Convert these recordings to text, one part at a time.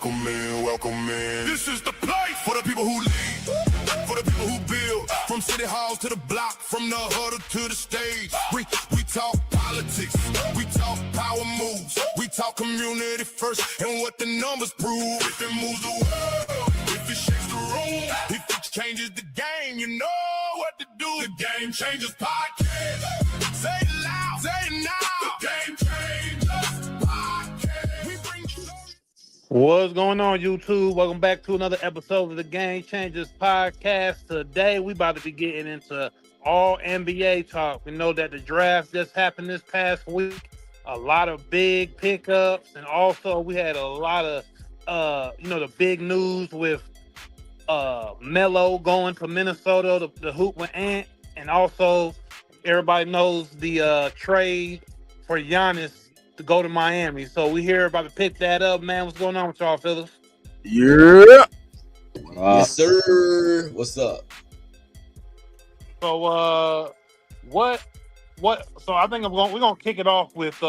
Welcome in, welcome in. This is the place for the people who lead, for the people who build. From city halls to the block, from the huddle to the stage. We talk politics, we talk power moves, we talk community first and what the numbers prove. If it moves the world, if it shakes the room, if it changes the game, you know what to do. The Game Changers Podcast. Say it loud, say it now. The Game Changers Podcast. We bring you. What's going on, YouTube? Welcome back to another episode of the Game Changers Podcast. Today, we about to be getting into all NBA talk. We know that the draft just happened this past week. A lot of big pickups, and also we had a lot of, the big news with Melo going to Minnesota, the hoop with Ant, and also everybody knows the trade for Giannis to go to Miami. So we here about to pick that up, man. What's going on with y'all, fellas? Yeah. Yes, sir. What's up? So what? So I think we're gonna kick it off with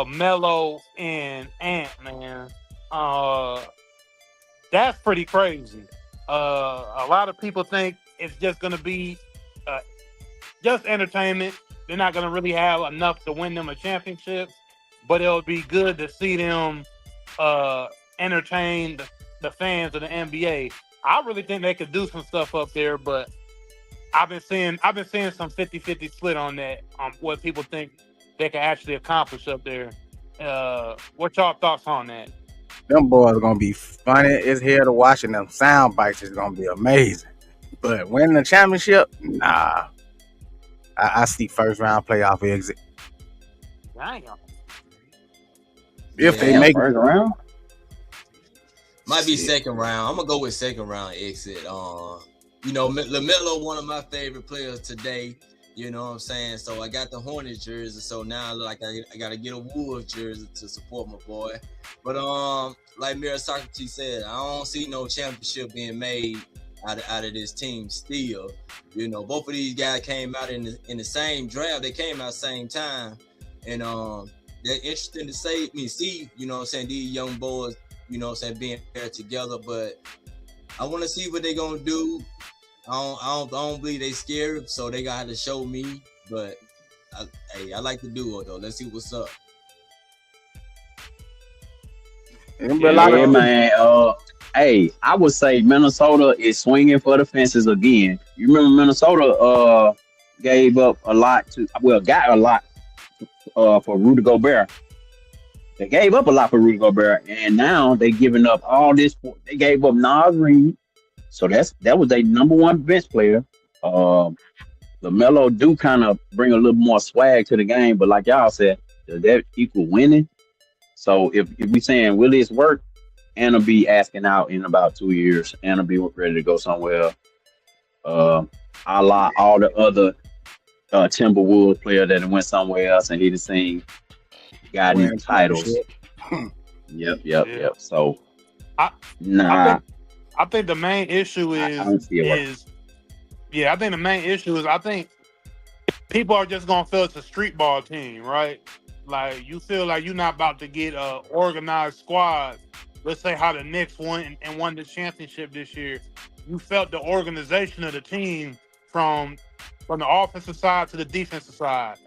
Melo and Ant, man. That's pretty crazy. A lot of people think it's just gonna be just entertainment. They're not gonna really have enough to win them a championship, but it'll be good to see them entertain the fans of the NBA. I really think they could do some stuff up there, but I've been seeing some 50-50 split on that, on what people think they can actually accomplish up there. What y'all thoughts on that? Them boys are gonna be funny as hell to watch, and them sound bites is gonna be amazing. But winning the championship, nah. I see first round playoff exit. Damn. If they make first round. Might be second round. I'm gonna go with second round exit. LaMelo, one of my favorite players today. You know what I'm saying? So I got the Hornets jersey. So now like I gotta get a Wolves jersey to support my boy. But like Mira Socrates said, I don't see no championship being made out of this team still. You know, both of these guys came out in the same draft. They came out same time. And they're interesting to see, you know what I'm saying, these young boys, you know what I'm saying, being paired together. But I want to see what they're gonna do. I don't believe they scared, so they gotta show me. But I like the duo though. Let's see what's up. Hey, I would say Minnesota is swinging for the fences again. You remember Minnesota gave up a lot got a lot for Rudy Gobert. They gave up a lot for Rudy Gobert, and now they giving up all this. They gave up Nas Reed, so that was their number one bench player. LaMelo do kind of bring a little more swag to the game, but like y'all said, does that equal winning? So if we saying will this work, Anna be asking out in about 2 years. Anna be ready to go somewhere. A la all the other Timberwolves player that went somewhere else and he just seen got any titles. Yep. So I think the main issue is I think the main issue is I think people are just gonna feel it's a street ball team, right? Like you feel like you're not about to get a organized squad. Let's say how the Knicks won the championship this year. You felt the organization of the team from the offensive side to the defensive side.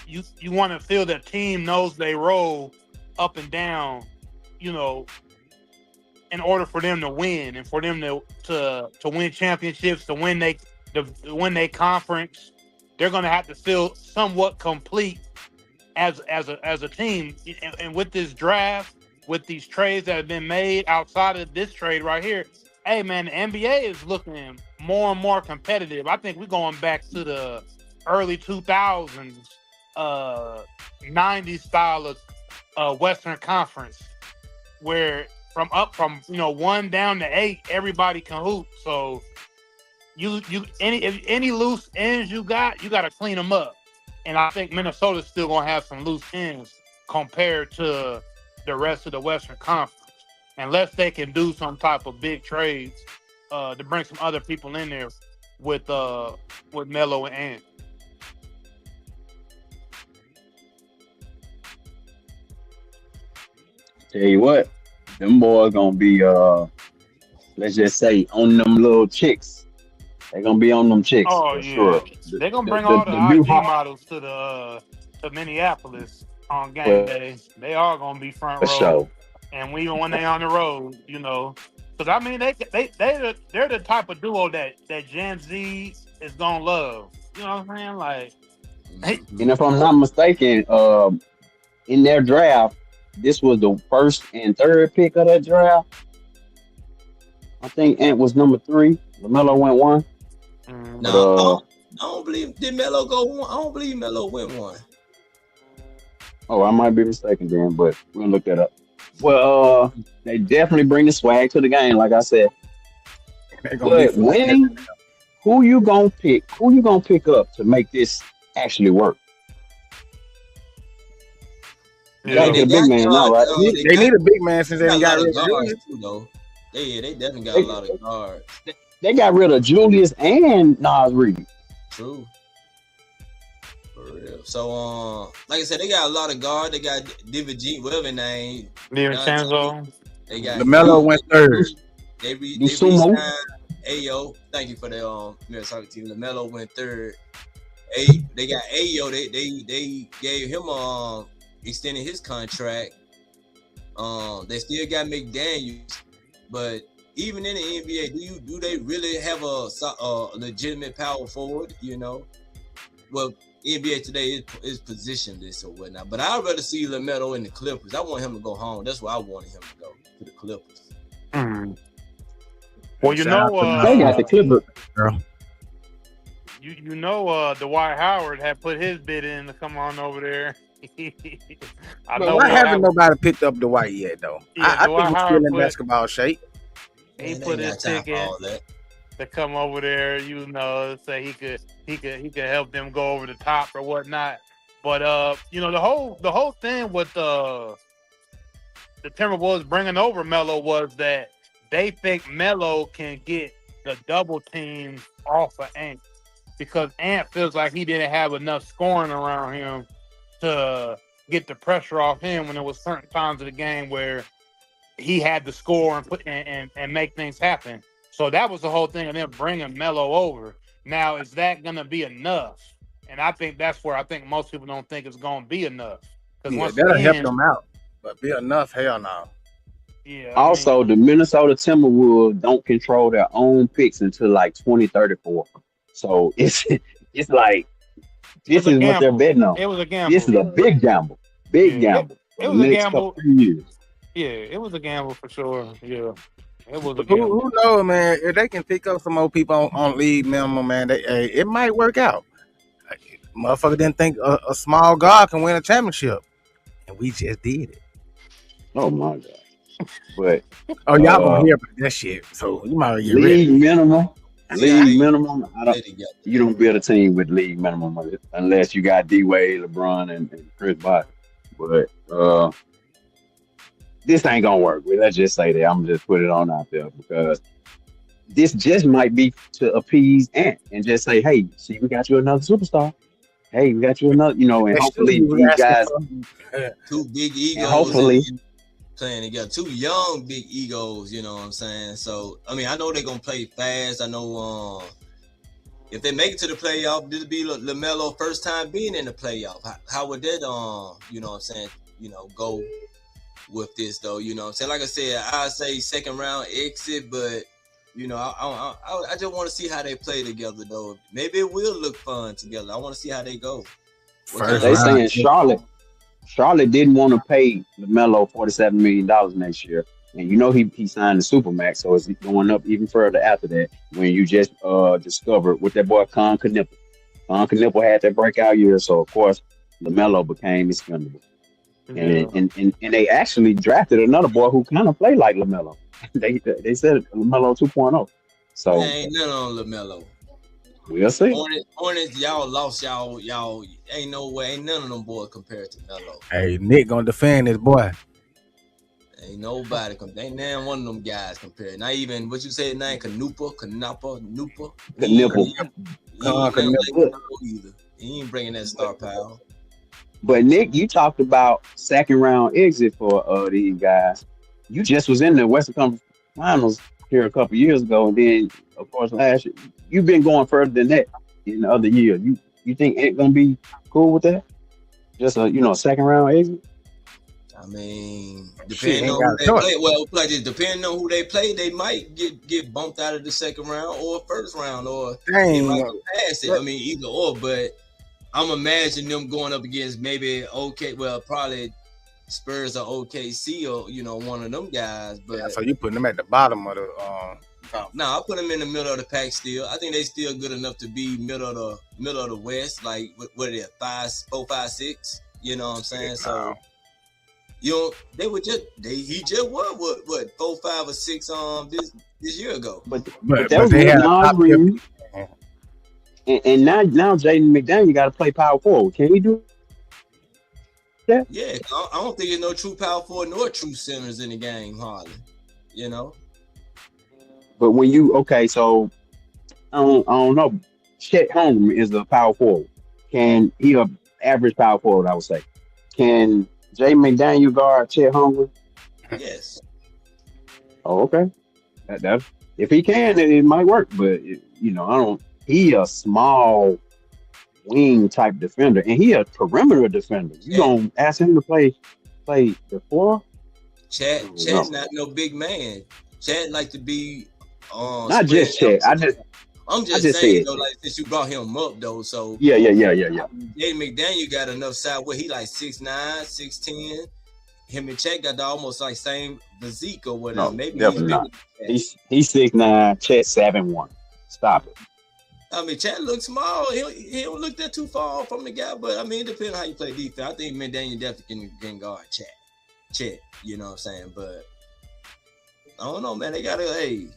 You want to feel that team knows they role up and down, you know, in order for them to win and for them to win championships, to win they conference. They're going to have to feel somewhat complete as a team. And with this draft, with these trades that have been made outside of this trade right here, hey man, the NBA is looking more and more competitive. I think we're going back to the early 2000s, 90s style of Western Conference, where from 1 down to 8, everybody can hoop. So any loose ends you got to clean them up. And I think Minnesota's still gonna have some loose ends compared to the rest of the Western Conference, unless they can do some type of big trades to bring some other people in there with Melo and Ant. Tell you what, them boys gonna be let's just say on them little chicks. They're gonna be on them chicks Oh for yeah, sure. The they're gonna the bring the, all the the new IG hot models to Minneapolis on game for, day. They are gonna be front for row, sure. and even when they on the road, because I mean they're the type of duo that Gen Z is gonna love. You know what I'm saying? Like, hey, And if I'm not mistaken, in their draft, this was the first and third pick of that draft. I think Ant was number 3. LaMelo went 1. But No, I don't believe did Melo go one. I don't believe Melo went one. I might be mistaken then, but we'll look that up. Well, they definitely bring the swag to the game, like I said. They're gonna But winning, who you gonna pick? Who you gonna pick up to make this actually work? You gotta get a big man now, right? They need a big man since they got got a lot rid of of guards Julius. too, though. They definitely got a lot of guards. They got rid of Julius and Nas Reed. True. For real. So like I said, they got a lot of guard. They got DiVincenzo, whatever his name. DiVincenzo. They got LaMelo went 3rd. They Sumo. re-signed Ayo. Thank you for the Mirror Soccer team. LaMelo went 3rd. They got Ayo. They gave him extended his contract. They still got McDaniels, but even in the NBA, do they really have a legitimate power forward? Well, NBA today is positionless or whatnot. But I'd rather see LaMelo in the Clippers. I want him to go home. That's where I wanted him to go, to the Clippers. Well, they got the Clippers, girl. Dwight Howard had put his bid in to come on over there. Why haven't nobody picked up Dwight yet, though? Yeah, I think he's still in basketball shape. He put his ticket to come over there, say he could help them go over the top or whatnot. But the whole thing with the Timberwolves bringing over Melo was that they think Melo can get the double team off of Ant, because Ant feels like he didn't have enough scoring around him to get the pressure off him when there was certain times of the game where he had to score and put and make things happen. So that was the whole thing of them bringing Melo over. Now, is that going to be enough? And I think that's where I think most people don't think it's going to be enough. Yeah, that'll help them out. But be enough, hell no. Yeah. Also, the Minnesota Timberwolves don't control their own picks until like 2034. So it's like this is what they're betting on. It was a gamble. This is a big gamble. Big gamble. It was a gamble. Years. Yeah, it was a gamble for sure. Yeah. It was a gamble. Who knows, man? If they can pick up some more people on league minimum, man, it might work out. Motherfucker didn't think a small guard can win a championship. And we just did it. Oh my God. But y'all gonna hear about that shit. So you might get league ready. minimum. League minimum. You don't build a team with league minimum unless you got D Wade, LeBron, and Chris Bosh. But this ain't gonna work. Let's just say that. I'm just put it on out there because this just might be to appease Ant and just say, hey, see, we got you another superstar. Hey, we got you another, and hopefully these guys, two big egos, hopefully playing together, two young big egos. You know what I'm saying? So I mean, I know they're gonna play fast. I know if they make it to the playoff, this will be LaMelo first time being in the playoff. How would that go with this though? You know what I'm saying? Like I said, I say second round exit, but I just want to see how they play together though. Maybe it will look fun together. I want to see how they go. They saying Charlotte didn't want to pay LaMelo $47 million next year. And he signed the Supermax, so it's going up even further after that when you just discovered with that boy Con Knipple. Con Knipple had that breakout year, so of course LaMelo became expendable. Yeah. And they actually drafted another boy who kind of played like LaMelo. They said LaMelo 2.0. So ain't none on LaMelo. We'll see. Hornets, y'all lost y'all. Ain't no way. Ain't none of them boys compared to Melo. Hey, Nick gonna defend his boy. Ain't nobody. Ain't none one of them guys compared. Not even what you said. Name Knipple. Knipple. He ain't bringing that star power. But Nick, you talked about second round exit for these guys. You just was in the Western Conference Finals here a couple years ago, and then of course last year you've been going further than that in the other year. You think Ant gonna be cool with that? Just a second round exit. I mean, Shit, depending ain't on who got a they choice. play, well, like this, depending on who they play, they might get bumped out of the second round or first round, or they might Dang. go past it. I mean, either or. But I'm imagining them going up against maybe probably Spurs or OKC or one of them guys. But So you putting them at the bottom of the I put them in the middle of the pack still. I think they still good enough to be middle of the West. Like what are they, 5, 4, 5, 6? You know what I'm saying? So. They were he just won what 4, 5, or 6 this year ago. But but that was they with had a top tier. non-green. And now Jaden McDaniel got to play power forward. Can he do that? Yeah, I don't think there's no true power forward nor true centers in the game, hardly. But when so I don't know. Chet Holmgren is a power forward. Can he a average power forward? I would say. Can Jay McDaniel guard Chet Holmgren? Yes. Oh, okay. That if he can, it might work. But I don't. He a small wing type defender, and he a perimeter defender. You gonna ask him to play the floor? Chat's not no big man. Chat like to be not just Chat. I'm just saying though, like since you brought him up though, so yeah. Jaden McDaniel got enough size where he like 6'9", 6'10". Him and Chet got the almost like same physique or whatever. No, maybe definitely not. He's 6'9", Chet 7'1". Stop it. I mean, Chet looks small. He don't look that too far from the guy, but I mean, it depends on how you play defense. I think McDaniel definitely can guard Chet. You know what I'm saying? But I don't know, man. They gotta. Hey,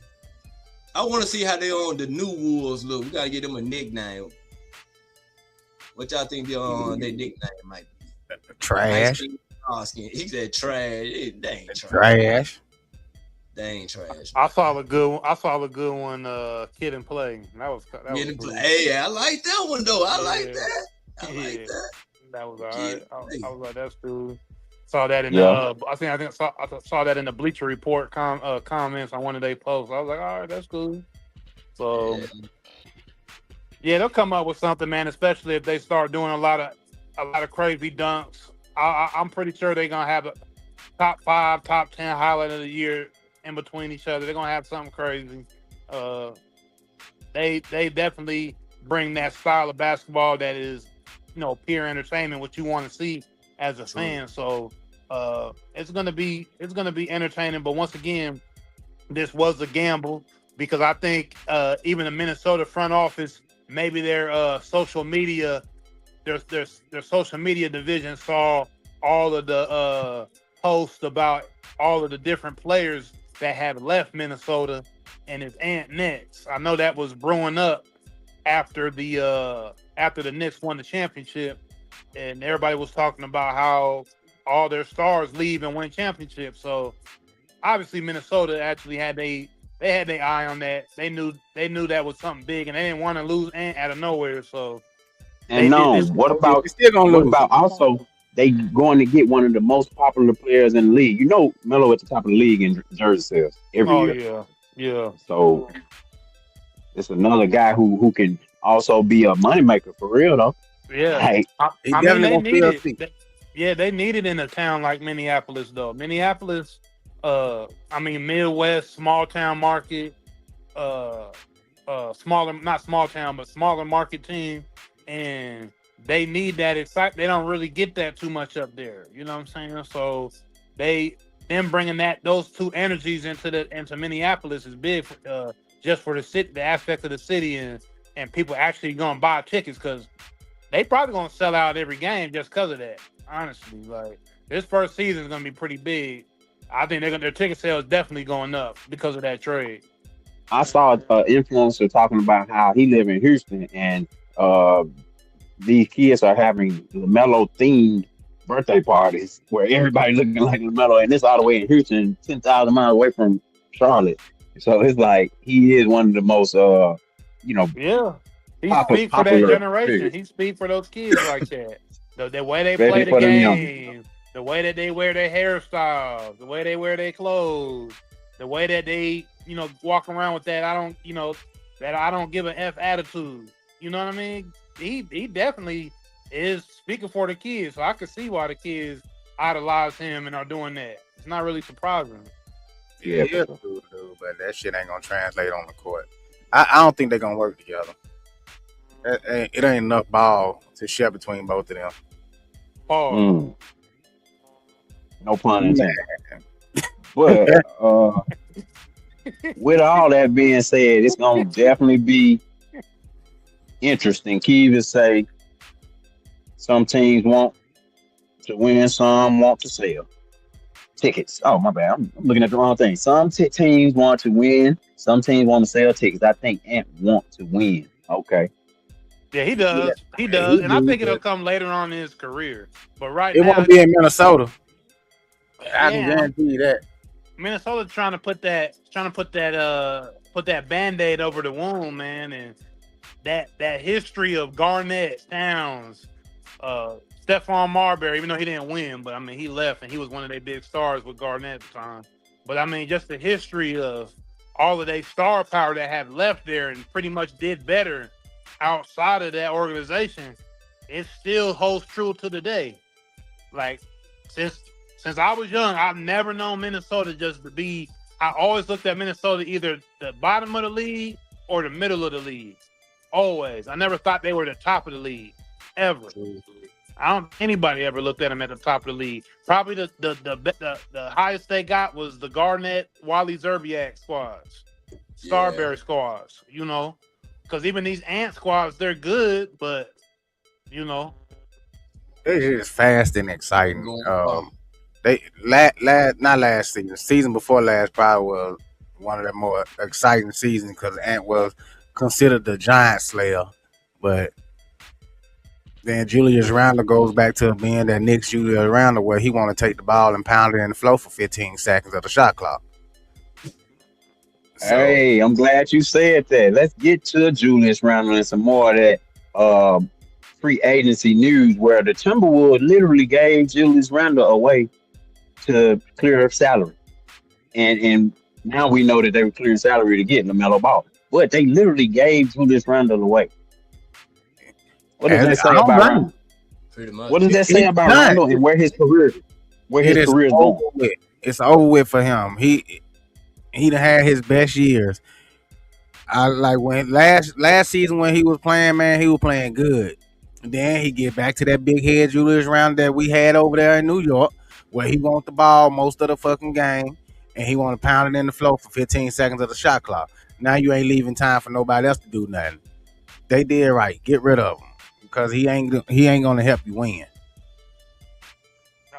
I want to see how they on the new Wolves look. We gotta get them a nickname. What y'all think their nickname might be? Trash. He said trash. They ain't Trash. They ain't trash. I saw a good one. Kid and Play. That was cool. Hey, I like that one though. I like that. That was all right. I was like, that's cool. Saw that in the. I saw that in the Bleacher Report comments on one of their posts. I was like, all right, that's cool. So yeah, they'll come up with something, man. Especially if they start doing a lot of crazy dunks. I'm pretty sure they're gonna have a top 5, top 10 highlight of the year in between each other. They're gonna have something crazy. They definitely bring that style of basketball that is, pure entertainment, what you want to see as a fan. So it's gonna be entertaining. But once again, this was a gamble because I think even the Minnesota front office, maybe their social media, their social media division saw all of the posts about all of the different players that have left Minnesota and it's Ant Nets. I know that was brewing up after the Knicks won the championship, and everybody was talking about how all their stars leave and win championships. So obviously Minnesota actually had they had their eye on that. They knew that was something big, and they didn't want to lose Ant out of nowhere. So what about also they going to get one of the most popular players in the league? Melo at the top of the league in jersey sales every year. Yeah. So it's another guy who can also be a moneymaker for real though. Yeah. Like, they need it in a town like Minneapolis though. Minneapolis, Midwest, small town market, smaller, not small town, but smaller market team, and they need that excitement. They don't really get that too much up there. You know what I'm saying? So them bringing those two energies into Minneapolis is big for, just for the city, the aspect of the city, and people actually gonna buy tickets because they probably gonna sell out every game just because of that. Honestly, like this first season is gonna be pretty big. I think their ticket sales definitely going up because of that trade. I saw an influencer talking about how he live in Houston and these kids are having LaMelo themed birthday parties where everybody looking like LaMelo, and this all the way in Houston, 10,000 miles away from Charlotte. So it's like he is one of the most, He speaks for that generation. He speaks for those kids like that. The way they Especially play the for them young. game, the way that they wear their hairstyles, the way they wear their clothes, the way that they, walk around with that that I don't give an F attitude. You know what I mean? He definitely is speaking for the kids, so I can see why the kids idolize him and are doing that. It's not really surprising. Yeah, but that shit ain't gonna translate on the court. I don't think they're gonna work together. It ain't enough ball to share between both of them. Pause. No pun intended. But with all that being said, it's gonna definitely be interesting. Key to say some teams want to win, some want to sell tickets. Oh, my bad. I'm looking at the wrong thing. Some teams want to win, some teams want to sell tickets. I think Ant want to win. Okay. Yeah, he does. Yeah, he does. he And I do, think it'll but come later on in his career. But right it now, won't be in Minnesota. I can yeah, guarantee you that. Minnesota's trying to put that Band-Aid over the wound, man, and that history of Garnett, Towns, Stephon Marbury, even though he didn't win, but I mean he left and he was one of their big stars with Garnett at the time. But I mean just the history of all of their star power that have left there and pretty much did better outside of that organization, it still holds true to today. Like since I was young, I've never known Minnesota just to be. I always looked at Minnesota either the bottom of the league or the middle of the league. Always. I never thought they were the top of the league ever. I don't. Anybody ever looked at them at the top of the league? Probably the highest they got was the Garnett, Wally Zerbiak squads, Starberry squads. Because even these Ant squads, they're good, but it's just fast and exciting. They not last season before last probably was one of the more exciting seasons because Ant was considered the giant slayer, but then Julius Randle goes back to being that Knicks Julius Randle where he want to take the ball and pound it in the floor for 15 seconds of the shot clock. Hey, I'm glad you said that. Let's get to Julius Randle and some more of that free agency news where the Timberwolves literally gave Julius Randle away to clear salary. And now we know that they were clearing salary to get LaMelo Ball. But they literally gave Julius Randle away. What does that say about Randle? Pretty much. What does that say about Randle and where his career is going? It's over with for him. He done had his best years. I like when last season when he was playing, man, he was playing good. And then he get back to that big head Julius Randle that we had over there in New York, where he want the ball most of the fucking game, and he want to pound it in the floor for 15 seconds of the shot clock. Now you ain't leaving time for nobody else to do nothing. They did right. Get rid of him because he ain't gonna help you win.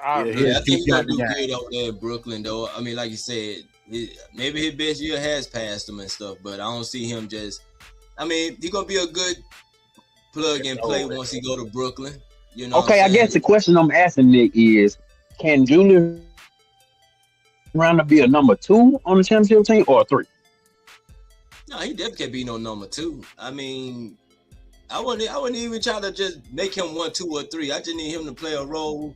I think he's gonna do good over there in Brooklyn, though. I mean, like you said, maybe his best year has passed him and stuff, but I don't see him just. I mean, he's gonna be a good plug and play once he go to Brooklyn. Okay, I guess the question I'm asking Nick is, can Julius Randle be a number 2 on the championship team or a 3? No, he definitely can't be no number 2. I mean, I wouldn't even try to just make him 1, 2, or 3. I just need him to play a role,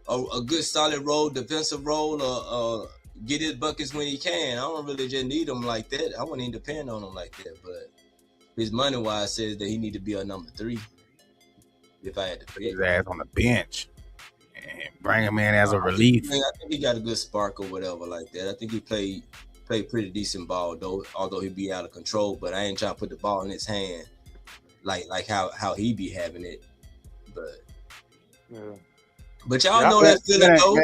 a good solid role, defensive role, or get his buckets when he can. I don't really just need him like that. I wouldn't even depend on him like that. But his money wise says that he need to be a number 3. If I had to pick his ass on the bench and bring him in as a relief. I think he got a good spark or whatever like that. I think he played pretty decent ball though, although he be out of control. But I ain't trying to put the ball in his hand like how he be having it. But y'all know that feeling though.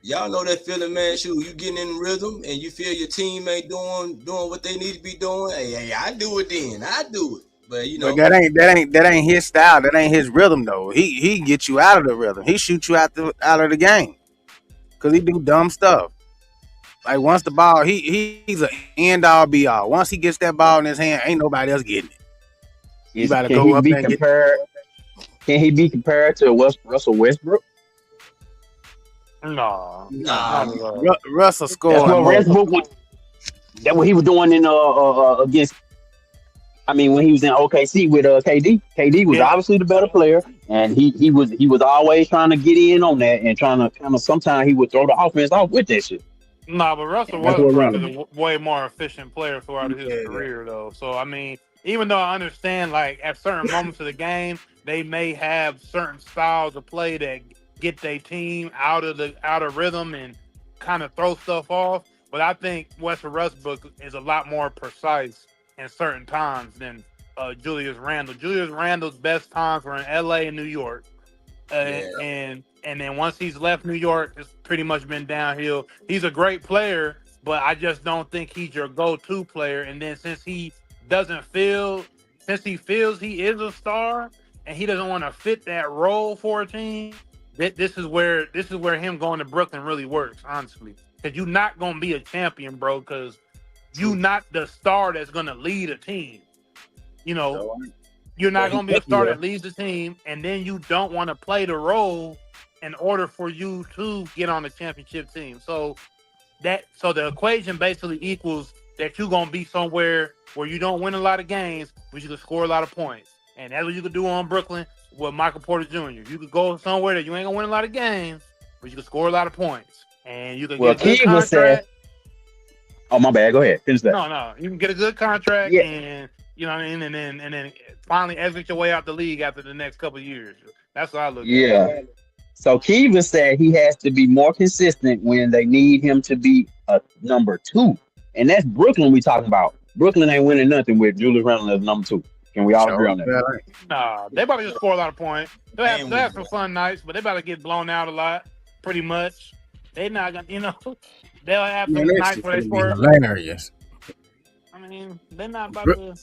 Y'all know that feeling, man. Shoot, you getting in rhythm and you feel your team ain't doing what they need to be doing. Hey, I do it then. I do it. But but that ain't his style. That ain't his rhythm though. He get you out of the rhythm. He shoot you out of the game because he do dumb stuff. Like once the ball, he's an end all be all. Once he gets that ball in his hand, ain't nobody else getting it. You gotta go up and get. Can he be compared to Russell Westbrook? No. Russell scored. That's what Westbrook was. That's what he was doing in against I mean, when he was in OKC with KD was Yeah. obviously the better player, and he was always trying to get in on that and trying to kind of sometimes he would throw the offense off with that shit. Nah, but Russell And that's what Westbrook is a running. way more efficient player throughout his Yeah, career, though. So I mean, even though I understand, like at certain moments of the game, they may have certain styles of play that get their team out of rhythm and kind of throw stuff off. But I think Westbrook is a lot more precise in certain times than Julius Randle. Julius Randle's best times were in L.A. and New York. Yeah. And then once he's left New York, it's pretty much been downhill. He's a great player, but I just don't think he's your go-to player. And then since he feels he is a star and he doesn't want to fit that role for a team, this is where him going to Brooklyn really works, honestly. Because you're not gonna be a champion, bro, because you're not the star that's gonna lead a team. You know, you're not going to be a star that leads the team, and then you don't want to play the role in order for you to get on the championship team. So the equation basically equals that you're going to be somewhere where you don't win a lot of games, but you can score a lot of points. And that's what you could do on Brooklyn with Michael Porter Jr. You could go somewhere that you ain't going to win a lot of games, but you can score a lot of points. And you can get a good contract. Oh, my bad. Go ahead. Finish that. No. You can get a good contract and you know what I mean? And then finally exit your way out the league after the next couple of years. That's what I look at. Yeah. So Kiva said he has to be more consistent when they need him to be a number 2. And that's Brooklyn we talking about. Brooklyn ain't winning nothing with Julius Randle as number 2. Can we all agree on that? Nah, they about to just score a lot of points. They'll have some fun nights, but they about to get blown out a lot, pretty much. They not gonna, they'll have some nights where they score. Hilarious. I mean, they're not about to.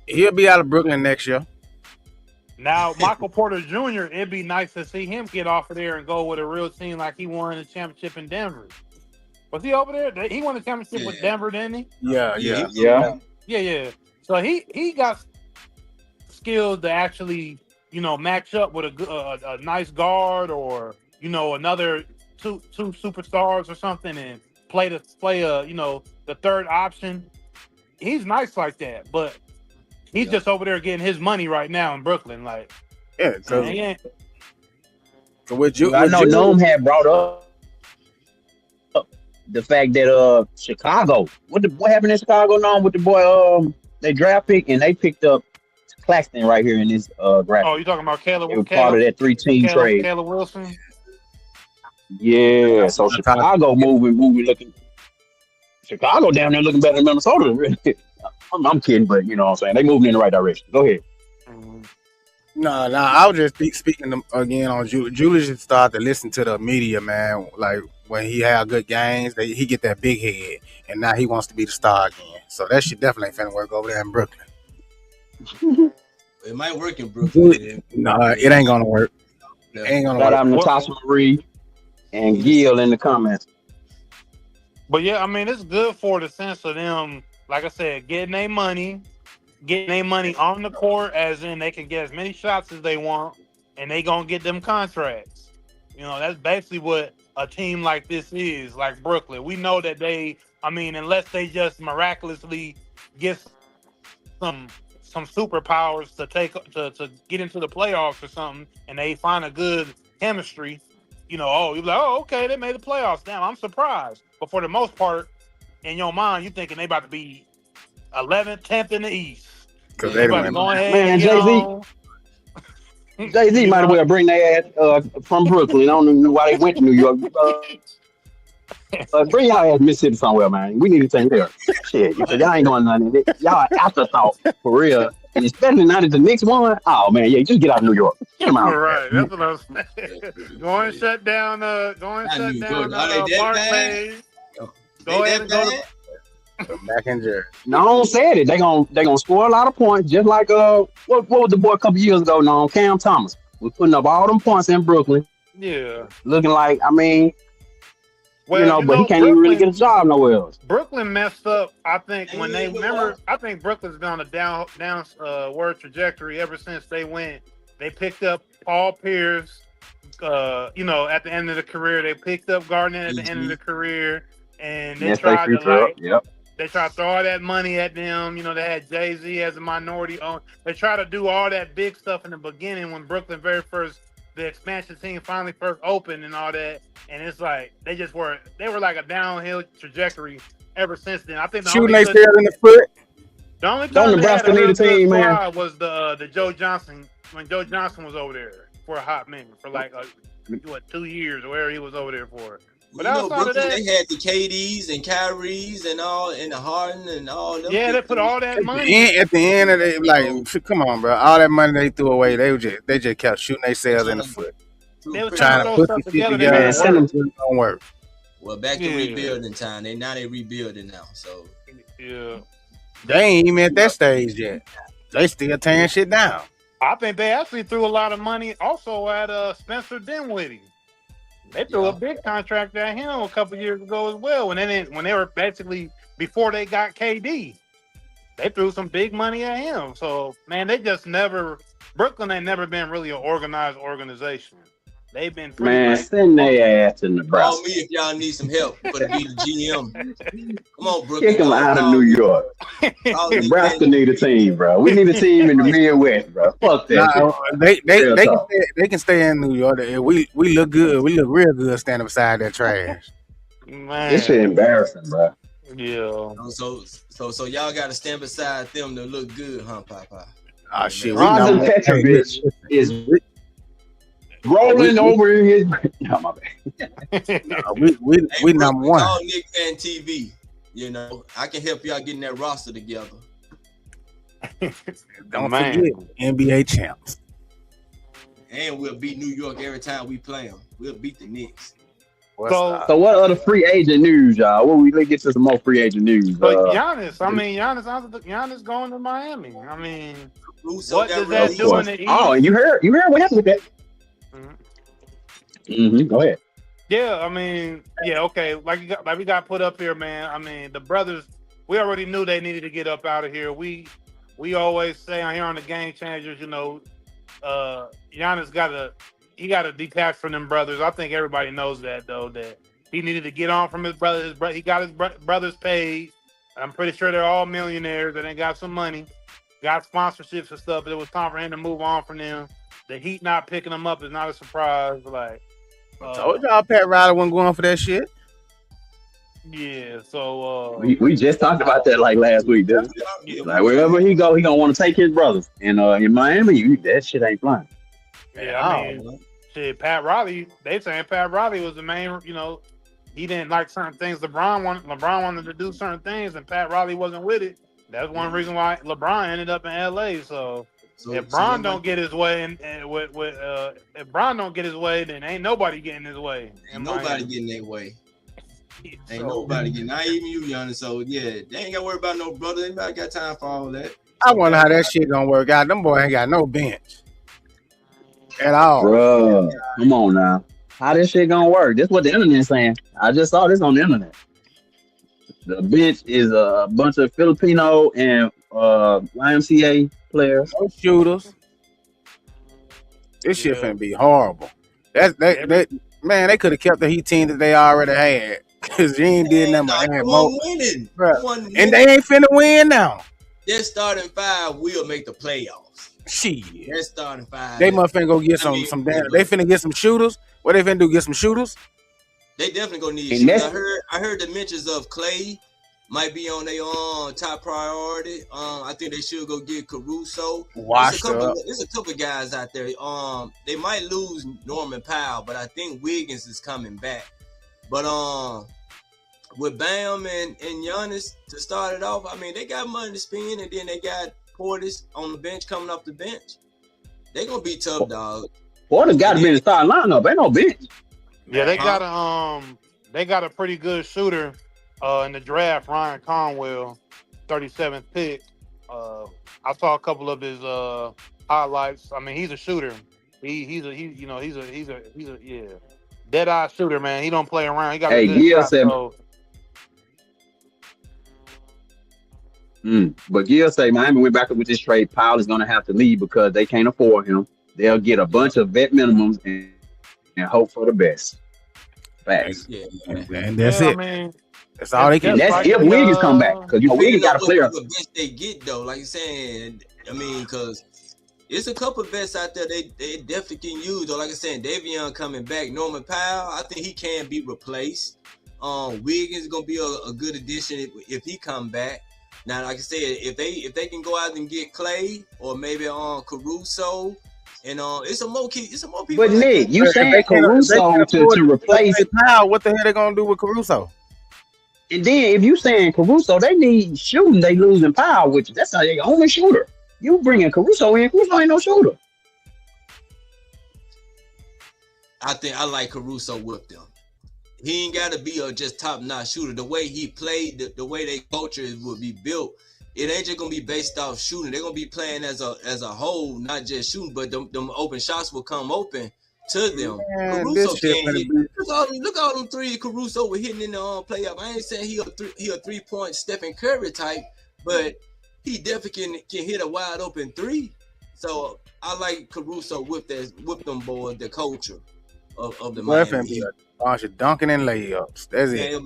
He'll be out of Brooklyn next year. Now, Michael Porter Jr., it'd be nice to see him get off of there and go with a real team like he won the championship in Denver. Was he over there? He won the championship with Denver, didn't he? Yeah. So he got skills to actually, match up with a nice guard or another two superstars or something and play the third option. He's nice like that, but he's just over there getting his money right now in Brooklyn. Like, So what you? I know Noam had brought up the fact that Chicago. What happened in Chicago? Noam with the boy they draft pick and they picked up Claxton right here in this graphic. Oh, you talking about Caleb? It was part of that 3-team trade. Caleb Wilson. Yeah. So Chicago moving looking. Chicago down there looking better than Minnesota. Really. I'm kidding, but you know what I'm saying. They moving in the right direction. Go ahead. No, I was just speaking again on Julius. Julius should start to listen to the media, man. Like when he have good games, he get that big head, and now he wants to be the star again. So that shit definitely ain't finna work over there in Brooklyn. It might work in Brooklyn. No, it ain't gonna work. Yeah. It ain't gonna Shout work. out Natasha Marie and Gil in the comments. But yeah, I mean, it's good for the sense of them, like I said, getting their money on the court, as in they can get as many shots as they want, and they gonna get them contracts. That's basically what a team like this is, like Brooklyn. We know that unless they just miraculously get some superpowers to get into the playoffs or something, and they find a good chemistry, you're like, oh, okay, they made the playoffs. Damn, I'm surprised. But for the most part, in your mind, you're thinking they about to be 11th, 10th in the East. Because they about to go ahead Man, Jay-Z might as well bring their ass from Brooklyn. I don't know why they went to New York. Bring y'all ass Mississippi somewhere, man. We need to take care. Shit, y'all ain't doing nothing. Y'all afterthought, for real. And especially now that the Knicks won. Oh, man, just get out of New York. Get them out. Right, that's what I was saying. Go and shut down Barclays. Go ahead and go to back in Jersey. No, said it. They gonna score a lot of points, just like what was the boy a couple years ago? No, Cam Thomas was putting up all them points in Brooklyn. Yeah, looking like but he can't even really get a job nowhere else. Brooklyn messed up. I think when they remember. I think Brooklyn's been on a downward trajectory ever since they picked up Paul Pierce. At the end of the career, they picked up Garnett at the end of the career, and they tried to They try to throw all that money at them. You know, they had Jay-Z as a minority owned. They try to do all that big stuff in the beginning when Brooklyn the expansion team finally first opened and all that. And it's like they were like a downhill trajectory ever since then. I think shooting they still in the foot. The only Don't time Nebraska need a team, man? was the Joe Johnson when Joe Johnson was over there for a hot minute for like 2 years or whatever he was over there for. But outside of that, they had the KDs and Kyries and all, and the Harden and all. Them yeah, they put all that money at the end of the like. Come on, bro. All that money they threw away, they just kept shooting themselves in the foot. They were trying to put the shit together and send them to it don't work. Well, back to rebuilding time. They rebuilding now. So yeah, they ain't even at that stage yet. They still tearing shit down. I think they actually threw a lot of money also at Spencer Dinwiddie. They threw a big contract at him a couple years ago as well. When they were basically before they got KD, they threw some big money at him. So man, Brooklyn ain't never been really an organized organization. They've been send their ass to Nebraska. Call me if y'all need some help for to be the GM. Come on, Brooklyn. Kick them out of New York. Nebraska need a team, bro. We need a team in the Midwest, bro. Fuck that. They can stay in New York. We look good. We look real good standing beside that trash. Man, this shit embarrassing, bro. Yeah. So y'all got to stand beside them to look good, huh, Papa? Oh shit. Ron Petrovic is rolling over in his. No, my bad. we number one. Call Nick Fan TV. You know, I can help y'all getting that roster together. Don't forget NBA champs. And we'll beat New York every time we play them. We'll beat the Knicks. So what other free agent news, y'all? Let's get to some more free agent news. But Giannis going to Miami. I mean, what does that do in the East? Oh, you heard what happened with that? Go ahead. Yeah, I mean, okay. Like we got put up here, man. I mean, the brothers. We already knew they needed to get up out of here. We always say on here on the Game Changers, you know, Giannis got to detach from them brothers. I think everybody knows that though. That he needed to get on from his brother. He got his brothers paid. I'm pretty sure they're all millionaires. That they got some money, got sponsorships and stuff. But it was time for him to move on from them. The Heat not picking them up is not a surprise. Like. Told y'all Pat Riley wasn't going for that shit. Yeah, so we just talked about that like last week, dude. Like wherever he go, he gonna want to take his brothers. And in Miami, that shit ain't flying. Yeah, I mean, shit, Pat Riley. They saying Pat Riley was the main. You know, he didn't like certain things. LeBron wanted to do certain things, and Pat Riley wasn't with it. That's one reason why LeBron ended up in LA. So if Bron don't get his way, if Bron don't get his way, then ain't nobody getting his way. Ain't nobody getting their way. Ain't nobody getting, not even you, Giannis. So yeah, they ain't got to worry about no brother. Anybody got time for all that? I wonder how that shit gonna work out. Them boys ain't got no bench at all. Bro, come on now. How this shit gonna work? This is what the internet's saying. I just saw this on the internet. The bench is a bunch of Filipino and YMCA players. No shooters. This shit finna be horrible. Man, they could have kept the Heat team that they already had. Cause you ain't did nothing but add more. And they ain't finna win now. Their starting five will make the playoffs. Shit. Their starting five. They must finna go get some damn. They finna get some shooters. What they finna do? Get some shooters? They definitely gonna need shooters. I heard the mentions of Clay might be on their top priority. I think they should go get Caruso. There's a couple guys out there. They might lose Norman Powell, but I think Wiggins is coming back. But with Bam and Giannis to start it off, I mean, they got money to spend, and then they got Portis on the bench coming off the bench. They gonna be tough, dog. Portis got to be in the starting lineup. Ain't no bench. Yeah, they got a pretty good shooter in the draft, Ryan Conwell, 37th pick. I saw a couple of his highlights. I mean, he's a shooter. He's a dead eye shooter, man. He don't play around. He got a good shot. But Gil say Miami went back with this trade. Powell is going to have to leave because they can't afford him. They'll get a bunch of vet minimums and hope for the best. Facts. Yeah, and that's it. I mean, That's all they can. And that's if Wiggins come back, because Wiggins got a player. What bench they get though, like you're saying. I mean, because it's a couple of vets out there they definitely can use though. Like I said, Davion coming back, Norman Powell, I think he can be replaced. Wiggins is gonna be a good addition if he come back. Now, like I said, if they can go out and get Clay or maybe Caruso, and it's some more people. But Nick, you saying Caruso to replace Powell? What the hell they gonna do with Caruso? And then if you saying Caruso, they need shooting, they losing Powell, which that's not their only shooter. You bringing Caruso in, Caruso ain't no shooter. I think I like Caruso with them. He ain't got to be a just top-notch shooter. The way he played, the way they culture would be built, it ain't just gonna be based off shooting. They're gonna be playing as a whole, not just shooting, but them open shots will come open to them. Man, Caruso can't hit. Look all them threes Caruso was hitting in the playoff. I ain't saying he a 3-point Stephen Curry type, but he definitely can hit a wide open three. So I like Caruso with them boys, the culture of the Miami Heat. Bunch of dunking and layups. That's it.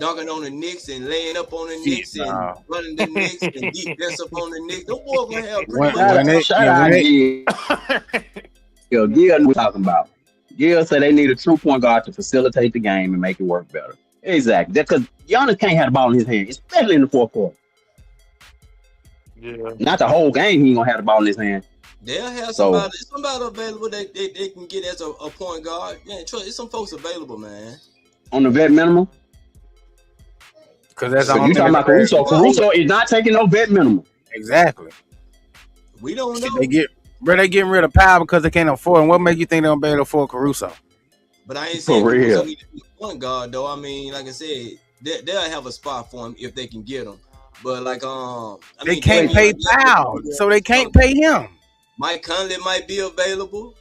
Dunking on the Knicks and laying up on the Knicks and running the Knicks and defense up on the Knicks. Them boys gonna have pretty much. Shout out to Gil. Gil, we're talking about. Gil said they need a true point guard to facilitate the game and make it work better. Exactly. Because Giannis can't have the ball in his hand, especially in the fourth quarter. Yeah. Not the whole game. He ain't gonna have the ball in his hand. They'll have somebody available that they can get as a point guard. Yeah, there's some folks available, man. On the vet minimum? Because that's all you talking about Caruso. Caruso is not taking no vet minimum. Exactly. We don't know. They getting rid of Powell because they can't afford him. What makes you think they're gonna be able to afford Caruso? But I ain't saying Caruso need to be a point guard though. I mean, like I said, they'll have a spot for him if they can get him. But like they can't pay Powell, so they can't pay him. Mike Conley might be available.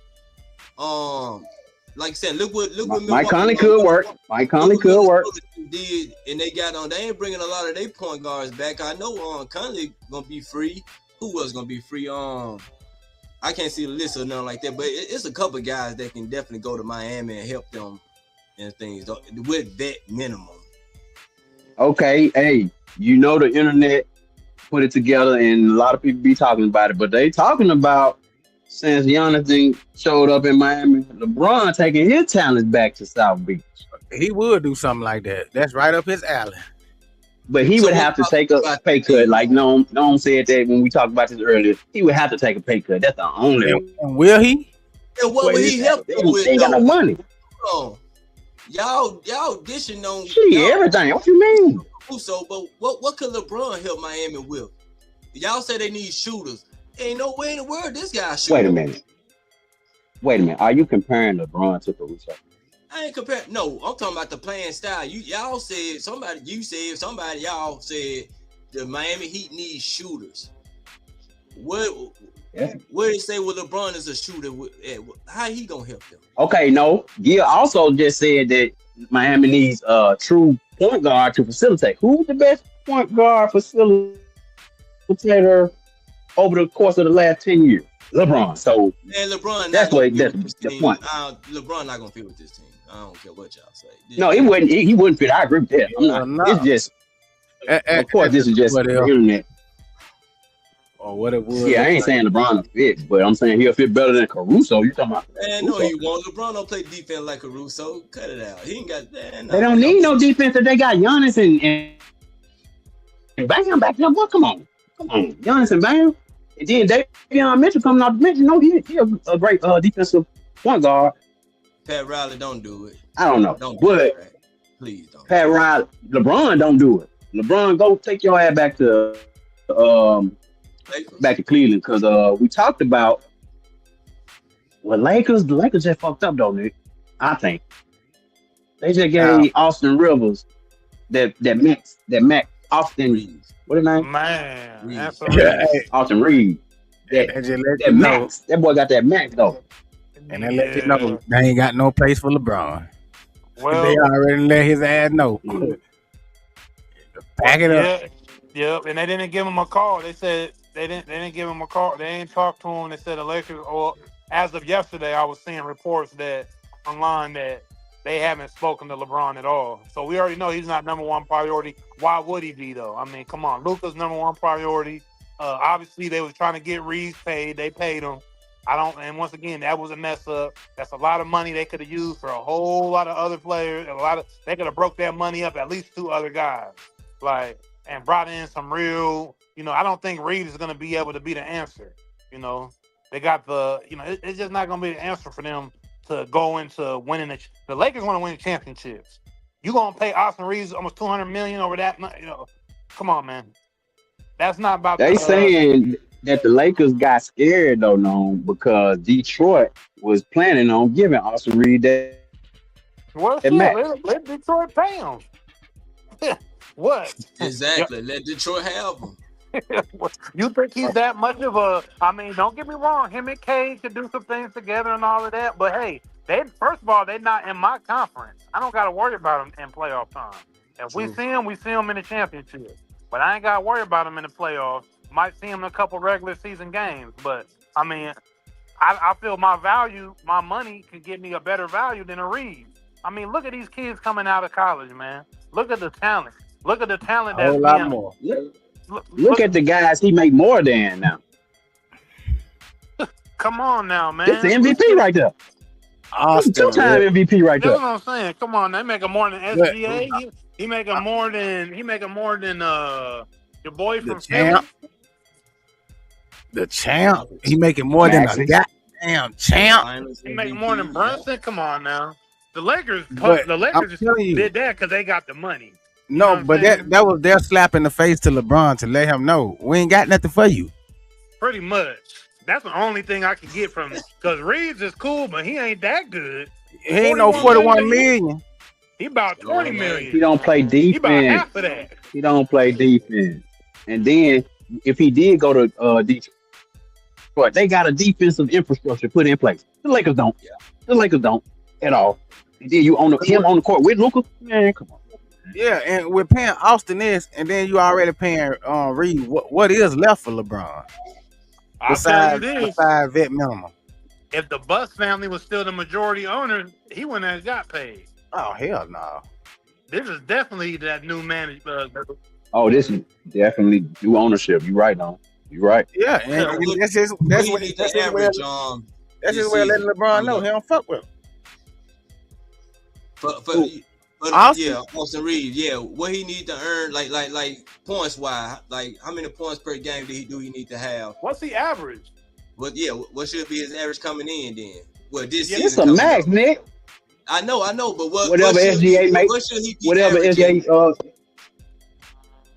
Like I said, look what Mike Conley could work. Mike Conley could work. Did and they ain't bringing a lot of their point guards back. I know Conley gonna be free. Who was gonna be free? I can't see the list or nothing like that, but it's a couple guys that can definitely go to Miami and help them and things with that minimum. Okay, hey, the internet put it together, and a lot of people be talking about it, but they talking about since Giannis showed up in Miami, LeBron taking his talents back to South Beach. He would do something like that. That's right up his alley. But he would have to take a pay cut. Like Noam said that when we talked about this earlier. He would have to take a pay cut. That's the only. And will he? And what would he help them with? He ain't got no money. Oh, y'all dishing on everything. What you mean? So, but what could LeBron help Miami with? Y'all say they need shooters. Ain't no way in the world this guy shoots. Wait a minute. Are you comparing LeBron to Caruso? I ain't comparing. No, I'm talking about the playing style. Y'all said y'all said the Miami Heat needs shooters. What did they say? Well, LeBron is a shooter. How he gonna help them? Okay, no. Gil also just said that Miami needs a true point guard to facilitate. Who's the best point guard facilitator over the course of the last 10 years? LeBron. So LeBron. That's the point. LeBron not gonna fit with this team. I don't care what y'all say. No, he wouldn't. He wouldn't fit. I agree with that. I'm not. It's just. Of course, this is just the internet. Or what it would. Yeah, I ain't saying LeBron will fit, but I'm saying he'll fit better than Caruso. You talking about? Man, no, he won't. LeBron don't play defense like Caruso. Cut it out. He ain't got that. They don't need no defense if they got Giannis and Bam back there. What? Come on, Giannis and Bam. And then Davion Mitchell coming off the bench. No, he's a great defensive point guard. Pat Riley don't do it. I don't know. But please don't. Pat Riley, LeBron don't do it. LeBron, go take your ass back to Cleveland, because we talked about the Lakers just fucked up though, Nick. I think they just gave Austin Rivers that Max Austin Reed. What his name? Man, that's Austin Reed. That Max. That boy got that Max though. And they let you know they ain't got no place for LeBron. Well, they already let his ass know. Pack it up. Yep. And they didn't give him a call. They said they didn't give him a call. They ain't talked to him. They said the Lakers, or as of yesterday, I was seeing reports that online that they haven't spoken to LeBron at all. So we already know he's not number one priority. Why would he be though? I mean, come on, Luka's number one priority. Obviously, they was trying to get Reeves paid. They paid him. And once again, that was a mess up. That's a lot of money they could have used for a whole lot of other players. They could have broke that money up at least 2 other guys, and brought in some real. I don't think Reeves is going to be able to be the answer. They got it's just not going to be the answer for them to go into winning the Lakers want to win championships. You going to pay Austin Reeves almost $200 million over that? Come on, man. That's not about. They saying that the Lakers got scared though, because Detroit was planning on giving Austin Reeves that. Well, let Detroit pay him. What? Exactly. Let Detroit have him. You think he's that much of a? I mean, don't get me wrong. Him and Cade could do some things together and all of that. But hey, first of all, they're not in my conference. I don't got to worry about them in playoff time. If we see them in the championship. But I ain't got to worry about them in the playoffs. Might see them in a couple regular season games. But I mean, I feel my money can get me a better value than a Reeves. I mean, look at these kids coming out of college, man. Look at the talent. Look at the talent that's a lot more. Look at the guys he make more than now. Come on now, man. It's the MVP right there. Austin, 2-time MVP right there. That's what I'm saying. Come on, they make more than SGA. He making more than your boy from Philly. The champ. He making more than a goddamn champ. He making more than Brunson. Come on now. The Lakers just did that because they got the money. No, but that was their slap in the face to LeBron to let him know we ain't got nothing for you. Pretty much. That's the only thing I can get from it. Because Reeves is cool, but he ain't that good. He ain't no 41 million. He about 20 million. He don't play defense. He about half of that. He don't play defense. And then if he did go to Detroit, they got a defensive infrastructure put in place. The Lakers don't. The Lakers don't at all. And then you own him on the court with Luka. Man, come on. Yeah, and we're paying Austin this, and then you already paying Reeves. What is left for LeBron? Besides vet minimum. If the Bucks family was still the majority owner, he wouldn't have got paid. Oh hell no! This is definitely that new management. Oh, this is definitely new ownership. You right now. You right. Yeah, and that's his way of letting LeBron know he don't fuck with him. Austin Reeves. Yeah, what he need to earn, like points wise, like how many points per game do he need to have? What's the average? What should be his average coming in then? Well, this season it's a max, Nick. I know, but whatever SGA makes, whatever SGA.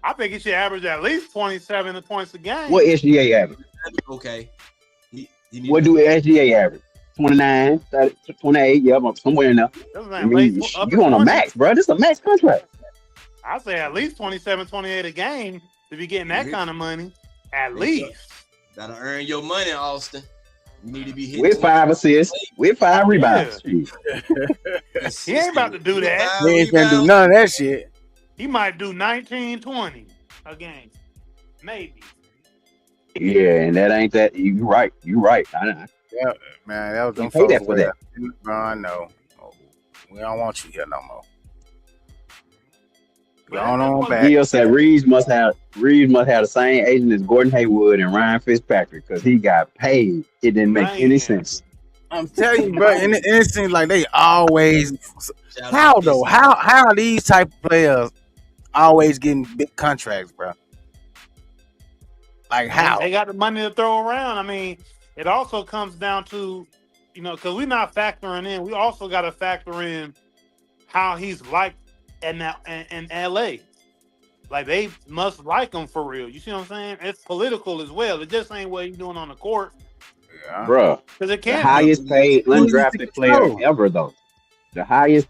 I think he should average at least 27 points a game. What SGA average? Okay. What do SGA average? 29, 30, 28, somewhere in there. I mean, you on a max, bro. This is a max contract. I say at least 27, 28 a game to be getting that kind of money. At least. Gotta earn your money, Austin. You need to be hitting with 5 assists, with 5 rebounds. He ain't about to do that. He ain't gonna do none of that shit. He might do 19, 20 a game. Maybe. Yeah, and that ain't that. You right. Yeah, man, that was them pay that for that. LeBron, no. We don't want you here no more. Going on back. Gil said Reeves must have the same agent as Gordon Hayward and Ryan Fitzpatrick because he got paid. It didn't make any sense. I'm telling you, bro, and it seems like they always how though? How are these type of players always getting big contracts, bro? Like how? They got the money to throw around. I mean, it also comes down to, because we're not factoring in. We also got to factor in how he's liked in LA. Like they must like him for real. You see what I'm saying? It's political as well. It just ain't what he's doing on the court. Yeah. Bro, because it can't the highest paid undrafted player ever, though. The highest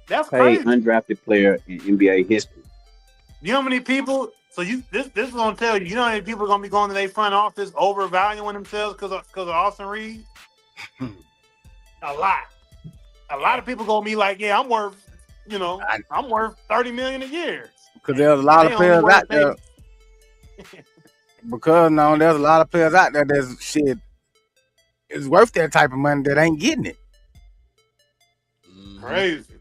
paid undrafted player in NBA history. You know how many people? So this is gonna tell you. You know how many people are gonna be going to their front office overvaluing themselves because of Austin Reeves? A lot of people gonna be like, yeah, I'm worth, I'm worth $30 million a year. Because there's a lot of players out there. Because there's a lot of players out there that's shit is worth that type of money that ain't getting it. crazy.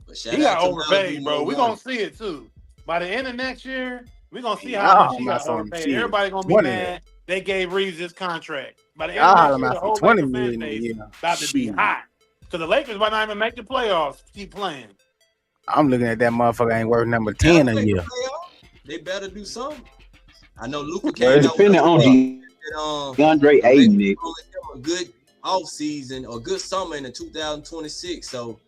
But He got overpaid, bro. We're gonna see it too. By the end of next year, we're gonna see how much he got overpaid. Everybody gonna be mad they gave Reeves this contract. By the end of next year, the whole Lakers fan base about to be hot. Because the Lakers might not even make the playoffs. Keep playing. I'm looking at that motherfucker ain't worth number 10 a year. They better do something. I know Luka came out depending on DeAndre Ayton. A good off season or good summer in the 2026. So,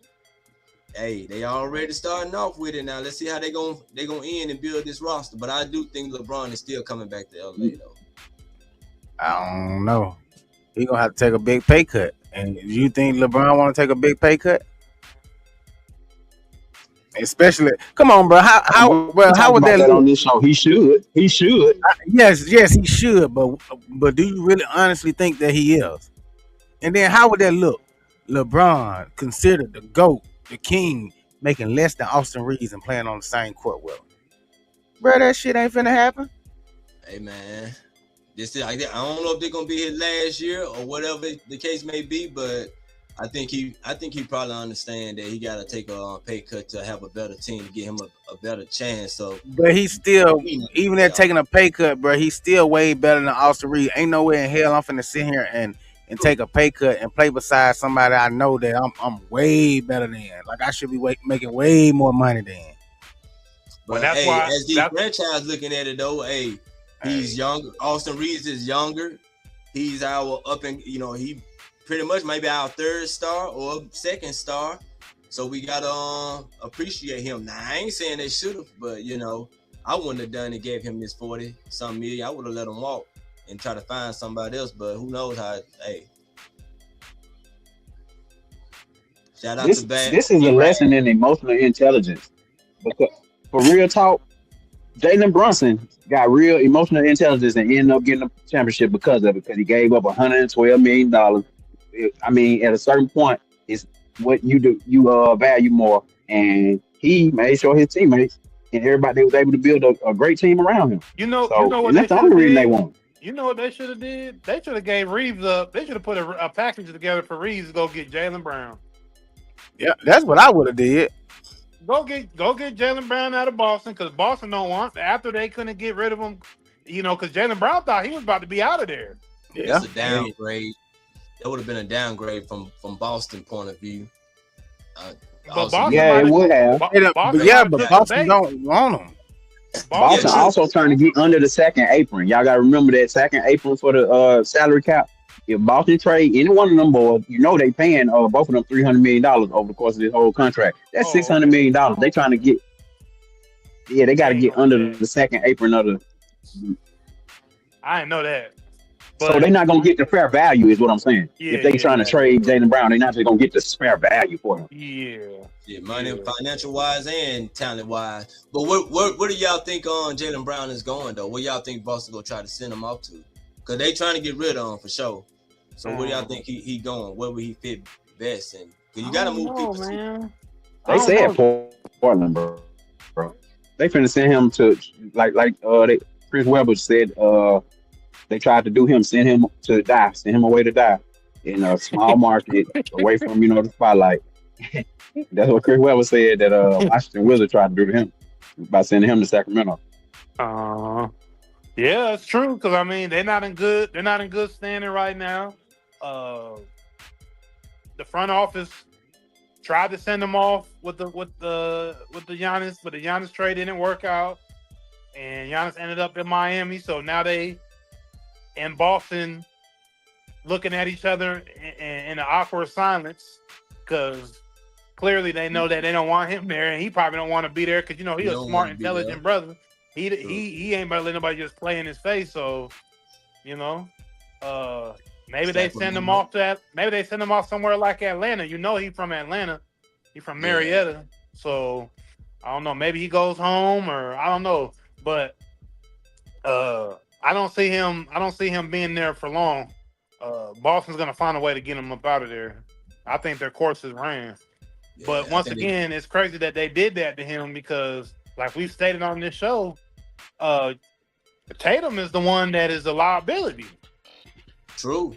hey, they already starting off with it. Now let's see how they gonna end and build this roster. But I do think LeBron is still coming back to LA though. I don't know. He gonna have to take a big pay cut. And you think LeBron want to take a big pay cut? Especially, come on, bro. How would that look on this show? He should. Yes, he should. But do you really honestly think that he is? And then how would that look? LeBron considered the GOAT, the king, making less than Austin Reeves and playing on the same court with him. Bro, that shit ain't finna happen. Hey man, I don't know if they're gonna be his last year or whatever the case may be, but I think he probably understand that he got to take a pay cut to have a better team to get him a better chance. So, but he's still, even at taking a pay cut, bro, he's still way better than Austin Reeves. Ain't no way in hell I'm finna sit here and take a pay cut and play beside somebody I know that I'm way better than. Like I should be making way more money than. But that's why as the franchise looking at it though, he's younger. Austin Reeves is younger. He's our he pretty much maybe our third star or second star. So we gotta appreciate him. Now I ain't saying they should have, but I wouldn't have done it, gave him this 40-some million. I would have let him walk and try to find somebody else, but who knows how shout out to Bad. This is a lesson in emotional intelligence. Because for real talk, Jalen Brunson got real emotional intelligence and ended up getting a championship because of it, because he gave up $112 million. I mean, at a certain point, it's what you do, you value more. And he made sure his teammates and everybody was able to build a great team around him. You know what that's the only reason they won. You know what they should have did? They should have gave Reeves up. They should have put a package together for Reeves to go get Jaylen Brown. Yeah, that's what I would have did. Go get Jaylen Brown out of Boston, because Boston don't want, after they couldn't get rid of him, because Jaylen Brown thought he was about to be out of there. Yeah, it's a downgrade. That would have been a downgrade from Boston point of view. But Boston it would have. But Boston don't want him. Boston also trying to get under the second apron. Y'all got to remember that second apron for the salary cap. If Boston trade any one of them boys, they paying both of them $300 million over the course of this whole contract. That's $600 million. They trying to get. Yeah, they got to get under the second apron of the. I didn't know that. But, so they're not gonna get the fair value, is what I'm saying. If they trying to trade Jaylen Brown, they're not just gonna get the fair value for him. Yeah, money, financial wise and talent wise. But where do y'all think Jaylen Brown is going though? Where y'all think Boston gonna try to send him off to? Because they trying to get rid of him for sure. So where do y'all think he going? Where would he fit best? And you got to move people. Man. They said Portland, bro. They finna send him to Chris Webber said. They tried to do him, send him away to die in a small market away from the spotlight. That's what Chris Webber said that Washington Wizards tried to do to him by sending him to Sacramento. Yeah, it's true, because I mean they're not in good standing right now. The front office tried to send them off with the Giannis, but the Giannis trade didn't work out, and Giannis ended up in Miami. So now they in Boston looking at each other in an awkward silence, because clearly they know that they don't want him there, and he probably don't want to be there because he's a smart, intelligent brother. He ain't about to let nobody just play in his face. So, maybe they send him off maybe they send him off somewhere like Atlanta. He's from Atlanta. He's from Marietta. Yeah. So I don't know. Maybe he goes home, or I don't know. But I don't see him being there for long. Boston's gonna find a way to get him up out of there. I think their course is ran. Yeah, but once again, it's crazy that they did that to him, because like we've stated on this show, Tatum is the one that is a liability. True.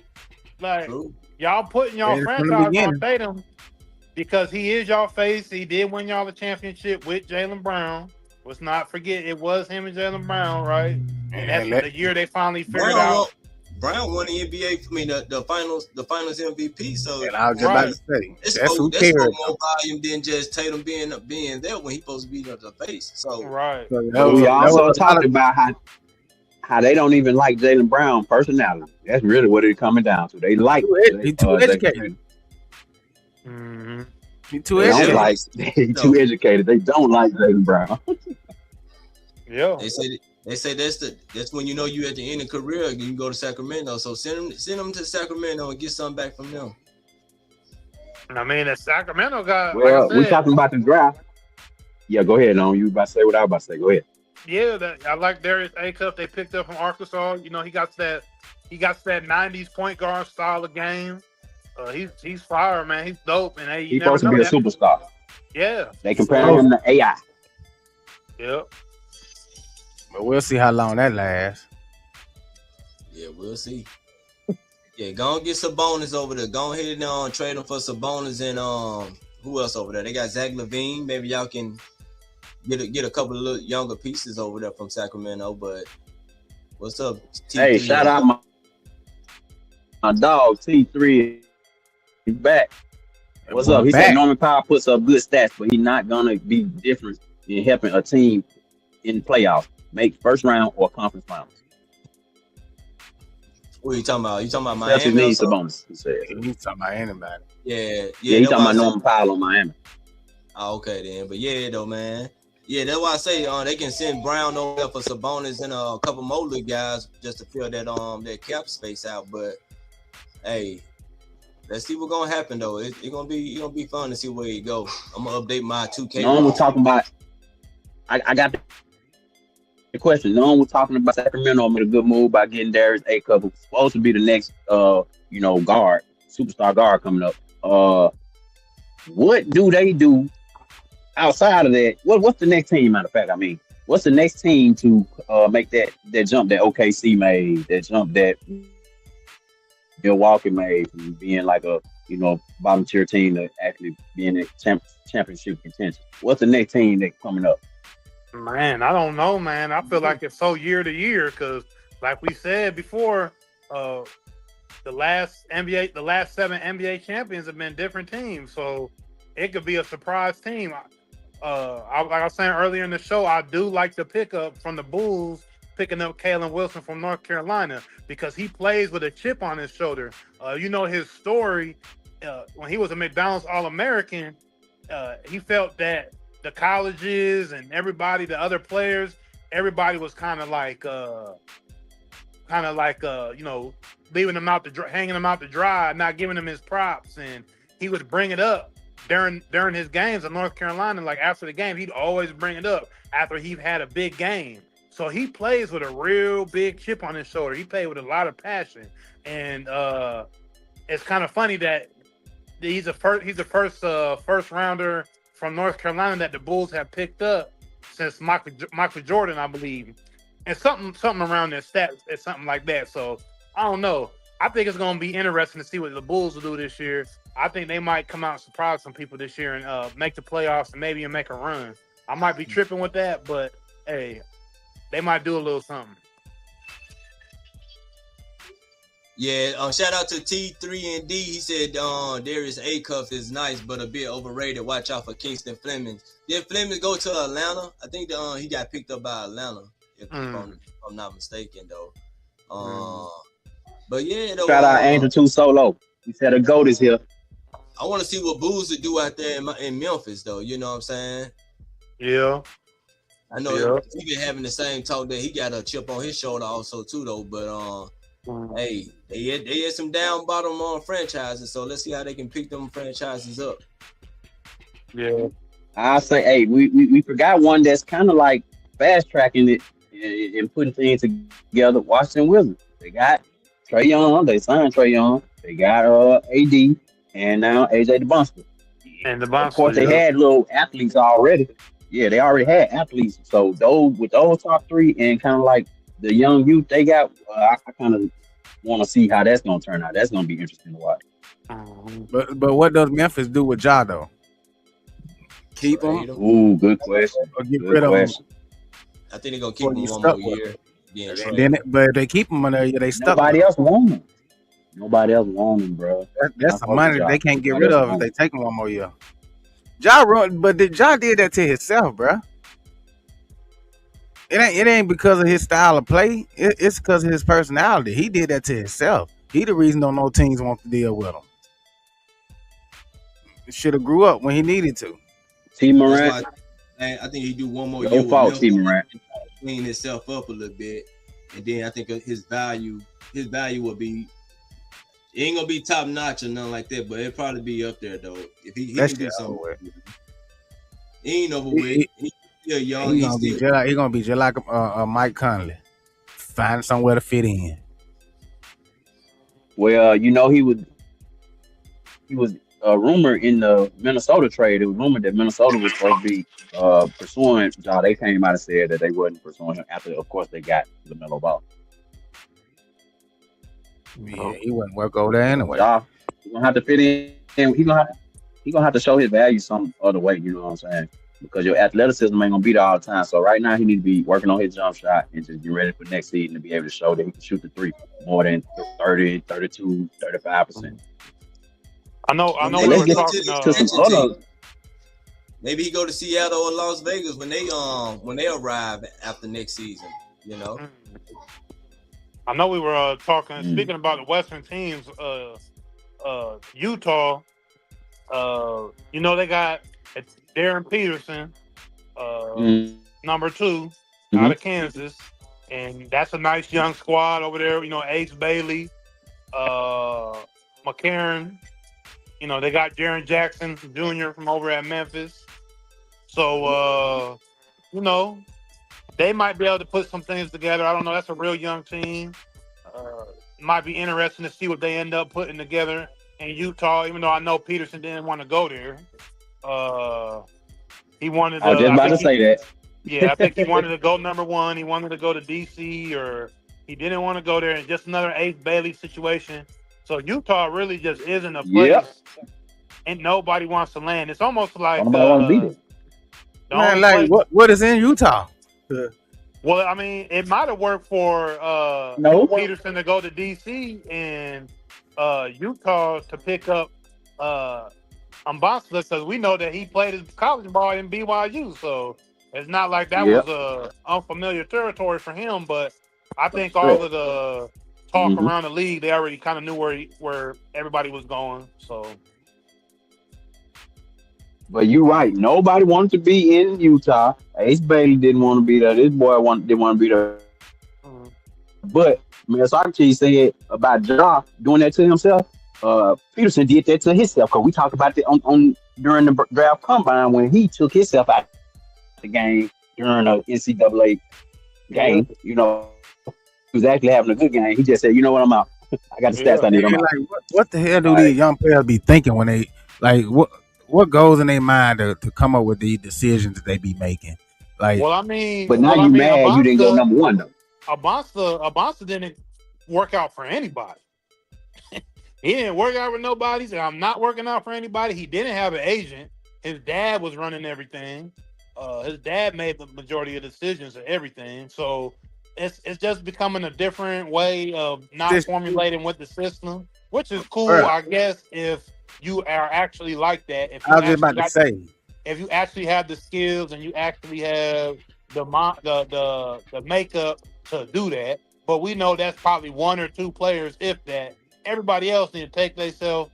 Y'all putting y'all franchise on Tatum, because he is y'all face. He did win y'all the championship with Jaylen Brown. Let's not forget it was him and Jaylen Brown, right? And that's the year they finally figured out. Brown won the NBA. I mean, the finals MVP. So and I was just about to say that's more volume than just Tatum being there when he's supposed to be the face. So right. So we also talked about how they don't even like Jaylen Brown personality. That's really what it's coming down to. They like he's too educated. Mm-hmm. He's too educated. He's too educated. They don't like Jaylen Brown. Yeah. They say that's when you know you at the end of career. You can go to Sacramento. So send them to Sacramento and get something back from them. I mean, the Sacramento guy. Well, like we're talking about the draft. Yeah, go ahead. You about to say what I was about to say. Go ahead. Yeah, I like Darius Acuff. They picked up from Arkansas. You know, he got that 90s point guard style of game. He's fire, man. He's dope, and he's supposed to be a superstar. Yeah, they compare him to AI. Yep. But we'll see how long that lasts. Yeah, we'll see. Yeah, go and get Sabonis over there. Go ahead and trade them for Sabonis and who else over there? They got Zach LaVine. Maybe y'all can get a couple of little younger pieces over there from Sacramento. But what's up? T3? Hey, shout out my dog T3. He's back. What's up? He said Norman Powell puts up good stats, but he's not gonna be different in helping a team in the playoffs make first round or conference finals. What are you talking about? You talking about Miami? That's needs Sabonis. He said he's talking about anybody. Yeah. He's talking about Norman Powell on Miami. Oh, okay then. But yeah, though, man. Yeah, that's why I say they can send Brown over there for Sabonis and a couple more little guys just to fill that cap space out. But hey, let's see what's gonna happen though. It's gonna be fun to see where it go. I'm gonna update my 2K. No one was talking about. I got the question. No one was talking about Sacramento made a good move by getting Darius Acuff, who's supposed to be the next guard, superstar guard coming up. What do they do outside of that? What's the next team? Matter of fact, I mean, what's the next team to make that jump that OKC made? That jump that Milwaukee made from being like a bottom tier team to actually being a championship contention. What's the next team that's coming up? Man, I don't know, man. I feel like it's so year to year because, like we said before, the last 7 NBA champions have been different teams, so it could be a surprise team. Like I was saying earlier in the show, I do like the pickup from the Bulls, picking up Kalen Wilson from North Carolina because he plays with a chip on his shoulder. His story when he was a McDonald's All-American, he felt that the colleges and everybody, the other players, everybody was kind of like leaving him out hanging him out to dry, not giving him his props, and he would bring it up during his games in North Carolina. Like after the game, he'd always bring it up after he had a big game. So he plays with a real big chip on his shoulder. He played with a lot of passion, and it's kind of funny that he's the first rounder from North Carolina that the Bulls have picked up since Michael Jordan, I believe, and something around their stats, it's something like that. So I don't know. I think it's going to be interesting to see what the Bulls will do this year. I think they might come out and surprise some people this year and make the playoffs and maybe make a run. I might be tripping with that, but hey, they might do a little something. Yeah, shout out to T3 and D. He said Darius Acuff is nice, but a bit overrated. Watch out for Kingston Fleming. Did Fleming go to Atlanta? I think he got picked up by Atlanta, if I'm not mistaken, though. But yeah, though, shout out Angel 2 Solo. He said a GOAT is here. I want to see what Boozer do out there in Memphis, though. You know what I'm saying? Yeah. I know he been having the same talk that he got a chip on his shoulder also too, though. But hey, they had some down bottom franchises, so let's see how they can pick them franchises up. Yeah, I say, hey, we forgot one that's kind of like fast tracking it and putting things together. Washington Wizards. They got Trae Young. They signed Trae Young. They got AD and now AJ DeBunster. And of course, they had little athletes already. Yeah, they already had athletes. So those top three and kind of like the young youth they got, I kind of want to see how that's gonna turn out. That's gonna be interesting to watch. But what does Memphis do with Ja though? Keep him Ooh, good question. or get Good rid of him? question. I think they're gonna keep Or him you one stuck more with year. Being And traded. then, but if they keep him on there, they stuck. Nobody with else want him. Nobody else want him, bro. That's I some fuck money with that Ja. they can't get Nobody rid else of if want they him. take him one more year. Ja did that to himself, bro. It ain't because of his style of play. It's because of his personality. He did that to himself. He the reason don't no teams want to deal with him. Should have grew up when he needed to. T. That's Morant, why I think he do one more no year with fault, T. Memphis Morant. and try to clean himself up a little bit, and then I think his value will be. It ain't gonna be top notch or nothing like that, but it'll probably be up there though. If he That can do shit something, over he ain't over He- with. He's still young. He He's gonna be still just like Mike Conley. Find somewhere to fit in. Well, you know, he was a rumor in the Minnesota trade. It was rumored that Minnesota was supposed to be pursuing Ja. They came out and said that they wasn't pursuing him after, of course, they got LaMelo Ball. Yeah, he wouldn't work over there anyway. Ja, he's gonna have to fit in. He gonna have to show his value some other way. You know what I'm saying? Because your athleticism ain't gonna be there all the time. So right now he need to be working on his jump shot and just get ready for next season to be able to show that he can shoot the three more than 30, 32, 35%. I know Well, we maybe were he go talking. to the To some expansion other, team. Maybe he go to Seattle or Las Vegas when they arrive after next season. You know, I know we were talking. Mm. Speaking about the Western teams, Utah. You know they got Darren Peterson, mm, number 2 Mhm. out of Kansas, and that's a nice young squad over there. You know, Ace Bailey, McCarron. You know, they got Jaren Jackson Jr. from over at Memphis. So, you know, they might be able to put some things together. I don't know. That's a real young team. Might be interesting to see what they end up putting together in Utah, even though I know Peterson didn't want to go there. He wanted to. I was just about to say that. Yeah, I think he wanted to go number 1. He wanted to go to DC, or he didn't want to go there. And just another Ace Bailey situation. So Utah really just isn't a place, Yep. and nobody wants to land. It's almost like Nobody want to beat it. the Man, only like place- what is in Utah? Well, I mean, it might have worked for No. Peterson to go to DC and Utah to pick up Ambassador, because we know that he played his college ball in BYU, so it's not like that Yep. was unfamiliar territory for him. But I think That's all right. of the talk Mhm. around the league, they already kind of knew where everybody was going. So But you're right. Nobody wanted to be in Utah. Ace Bailey didn't want to be there. This boy didn't want to be there. But man, Socrates said about Ja doing that to himself. Peterson did that to himself, because we talked about it on during the draft combine when he took himself out the game during a NCAA game. You know, he was actually having a good game. He just said, "You know what? I'm out. I got the stats I need. I'm out." Like what the hell do All these right. young players be thinking when they like what goes in their mind to come up with these decisions that they be making? Like, well, I mean, But now you mad you didn't go number 1 though. Abasa didn't work out for anybody. He didn't work out with nobody. He said, I'm not working out for anybody. He didn't have an agent. His dad was running everything. His dad made the majority of decisions and everything. So it's just becoming a different way of not formulating with the system, which is cool, Bruh. I guess, if you are actually like that. If you I was just actually about to say, if you actually have the skills and you actually have the makeup to do that. But we know that's probably 1 or 2 players, if that. Everybody else need to take themselves,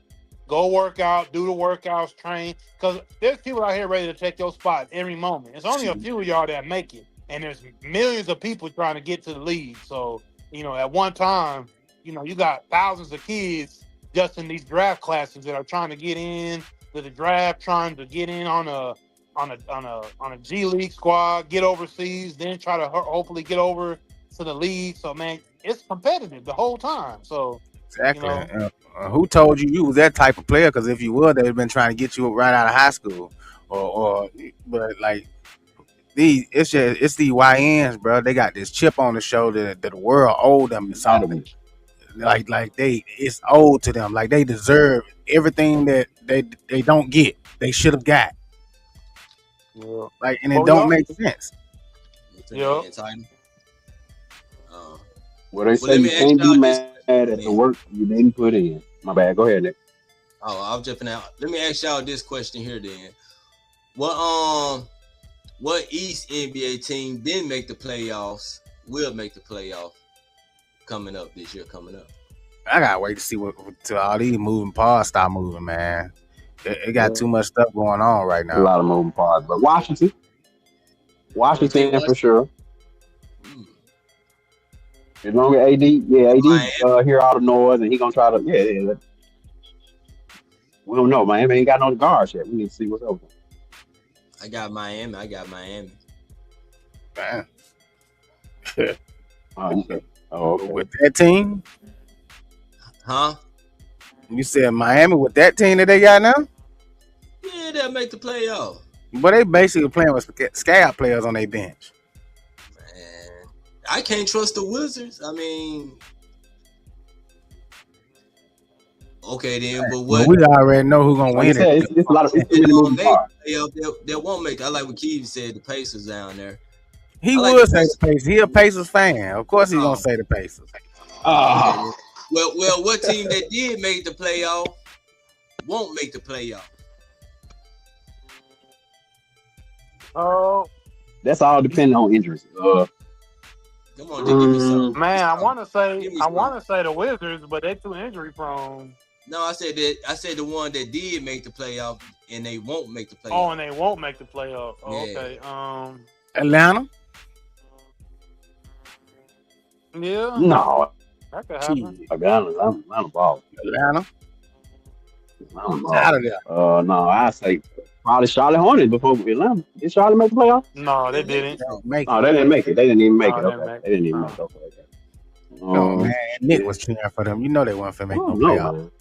go work out, do the workouts, train. Because there's people out here ready to take your spot every moment. It's only a few of y'all that make it. And there's millions of people trying to get to the league. So, you know, at one time, you know, you got thousands of kids just in these draft classes that are trying to get in to the draft, trying to get in on a G League squad, get overseas, then try to hopefully get over to the league. So, man, it's competitive the whole time. So, exactly. you know, Who told you was that type of player? Because if you were, they've been trying to get you right out of high school, but like it's the YNs, bro. They got this chip on the shoulder that the world owed them something. like it's owed to them. Like they deserve everything that they don't get. They should have got. Yeah. Like, and it Oh, don't yeah. make sense. Yeah. Well, they Well, say let you me ask can't be y'all this mad at the question. work you didn't put in. My bad. Go ahead, Nick. I'm jumping out. Let me ask y'all this question here then. What East NBA team didn't make the playoffs will make the playoff coming up this year? I gotta wait to see what till all these moving parts start moving, man. It got too much stuff going on right A now. lot of moving parts, but Washington for sure. As long as AD hear all the noise and he gonna try to we don't know. Miami ain't got no guards yet. We need to see what's open. I got Miami. Man. Okay. Okay. With that team, Huh? you said Miami with that team that they got now, Yeah, they'll make the playoff. but they basically playing with scab players on their bench. Man, I can't trust the Wizards. I mean, okay then, but what? We already know who's gonna Like I win said, it. it's a lot of They too many moving parts. they won't make. I like what Keith said. The Pacers down there. He I like would the say the Pacers. He a Pacers fan. Of course, he's gonna say the Pacers. Oh, Well, what team that did make the playoff won't make the playoff? Oh, that's all depending on injuries. Come on, give me some. man, I want to Give me say some. the Wizards, but they're too injury prone. No, I said the one that did make the playoff and they won't make the playoff. Oh, and they won't make the playoff. Oh, Yeah. okay. Atlanta. Yeah, No, that could happen. Gee, I'm ball. Atlanta. I'm Out of there. No, I say probably Charlotte Hornets before Atlanta. Did Charlotte make the playoff? No, they didn't. Make No, they didn't make it. They didn't even make No, it. they didn't Okay, make they didn't even it. make it. Okay. No, man. Nick was cheering for them. You know they weren't finna make no playoff.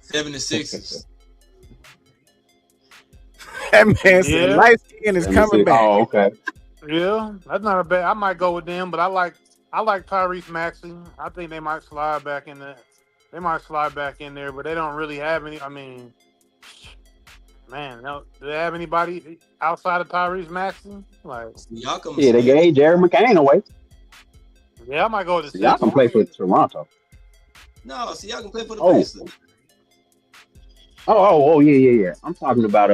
76ers. That man said Yeah. light skin is coming back. Oh, okay. Yeah, that's not a bad. I might go with them, but I like Tyrese Maxey. I think they might slide back in there. They might slide back in there, but they don't really have any. I mean, man, do they have anybody outside of Tyrese Maxey? Like, Y'all come. Yeah, they gave Jared McCain away. yeah, I might go with the Y'all can play for Toronto. No, see, y'all can play for the Oh. Pacers. Oh, yeah. I'm talking about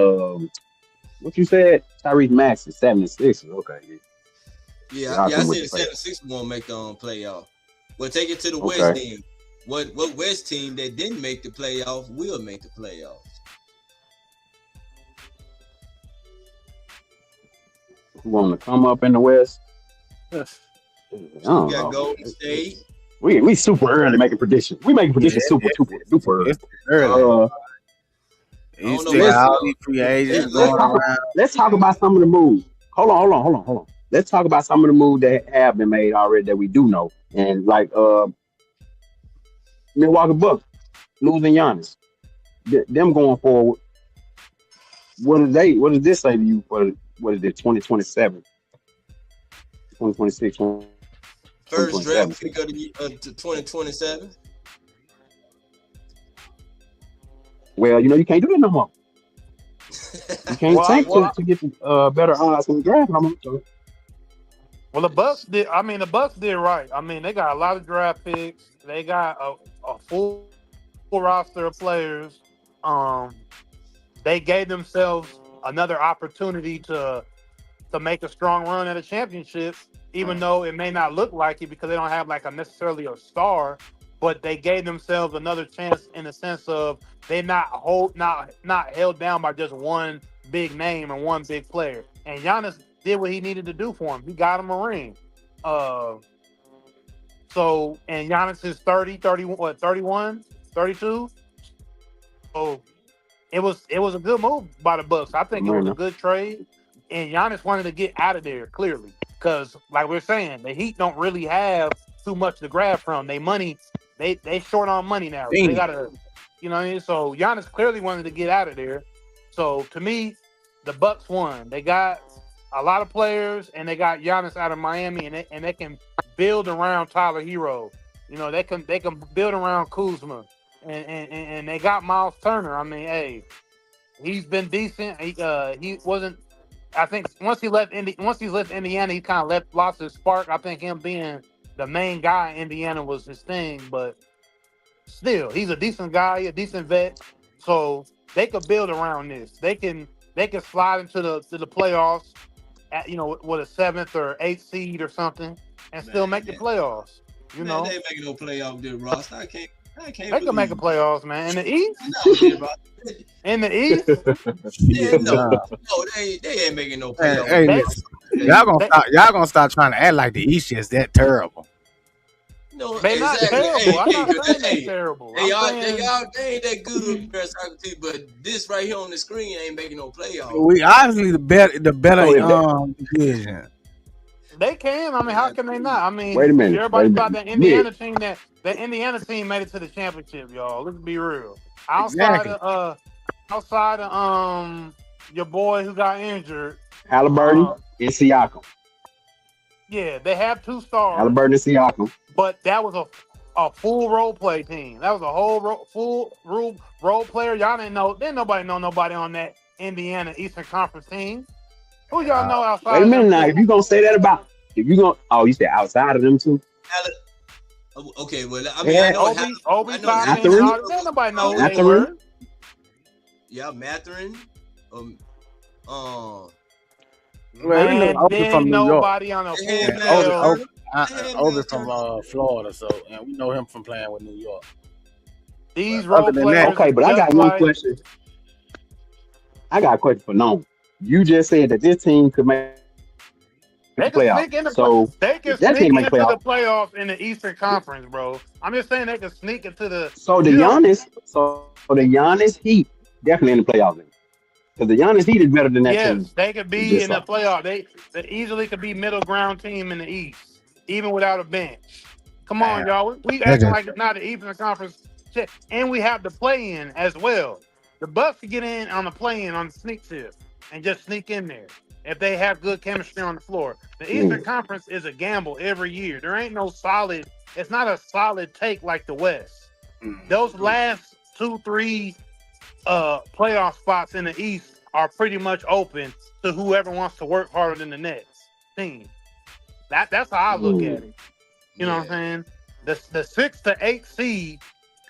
what you said, Tyrese Maxey, 76. Okay. Yeah, Y'all I can said win the the playoff. 76ers won't make the playoff. Well, take it to the Okay. West then. What West team that didn't make the playoff will make the playoff? Who want to come up in the West? I You don't got know. Golden State. We super early making predictions. We making predictions super early. It's early. You don't know still what's got all up. these free agents Let's going talk, around. let's talk about some of the moves. Hold on. Let's talk about some of the moves that have been made already that we do know. And like Milwaukee Bucks losing Giannis. Them going forward. What does this say to you for what is it, 2027? 2026. First draft pick of the to 2027. Well, you can't do that no more. You can't tank Well, to get better odds in the draft no more. So. Well, the Bucks did. I mean, the Bucks did right. I mean, they got a lot of draft picks. They got a full roster of players. They gave themselves another opportunity to make a strong run at a championship, even though it may not look like it because they don't have like necessarily a star. But they gave themselves another chance in the sense of they not held down by just one big name and one big player. And Giannis did what he needed to do for him. He got him a ring. And Giannis is 31, 32. So it was a good move by the Bucks. I think it was a good trade. And Giannis wanted to get out of there clearly. Because like we're saying, the Heat don't really have too much to grab from. They short on money now. So they gotta, you know what I mean? So Giannis clearly wanted to get out of there. So to me, the Bucks won. They got a lot of players, and they got Giannis out of Miami, and they can build around Tyler Hero. You know, they can build around Kuzma, and they got Miles Turner. I mean, hey, he's been decent. He wasn't. I think once he's left Indiana, he kind of lost his spark. I think him being the main guy in Indiana was his thing, but still, he's a decent guy, a decent vet. So they could build around this. They can slide into the playoffs at, you know, with a 7th or 8th seed or something, and still make the playoffs. You know, they ain't making no playoff, dude, Ross. I can't. They can make the playoffs, man. In the East, in the East, they ain't making no playoffs. Hey, listen, y'all gonna stop trying to act like the East is that terrible. No, they're not terrible. I'm not saying they're terrible. They ain't that good of a pair of soccer team, but this right here on the screen ain't making no playoffs. We obviously the better division. They can. I mean, how can they not? I mean, Wait a minute. Everybody thought that Indiana team that Indiana team made it to the championship, y'all. Let's be real. Outside of your boy who got injured, Halliburton and Siakam. Yeah, they have 2 stars. Halliburton and Siakam. But that was a full role play team. That was a whole full role player. Y'all didn't nobody know nobody on that Indiana Eastern Conference team. Who y'all know outside? Wait a minute now. If you gonna say that about, you said outside of them too. Okay, well, I mean, I know Obi Mathurin. Nobody knows Mathurin. Yeah, Mathurin. From New nobody York. on the Obi from Florida, so and we know him from playing with New York. These role players. Okay, but I got one question. I got a question for Noam. You just said that this team could make the playoffs. So they can sneak into the playoffs in the Eastern Conference, bro. I'm just saying they can sneak into the. So the Giannis Heat definitely in the playoffs. Because the Giannis Heat is better than that team. Yes, they could be in the playoff. They easily could be middle ground team in the East, even without a bench. Come on, y'all. We acting like it's not the Eastern Conference shit, and we have the play-in as well. The Bucks can get in on the play-in on the sneak tip and just sneak in there if they have good chemistry on the floor. The Eastern Conference is a gamble every year. There ain't no solid. It's not a solid take like the West. Those last 2-3 playoff spots in the East are pretty much open to whoever wants to work harder than the next team. That's how I look at it. You know what I'm saying? The 6 to 8 seed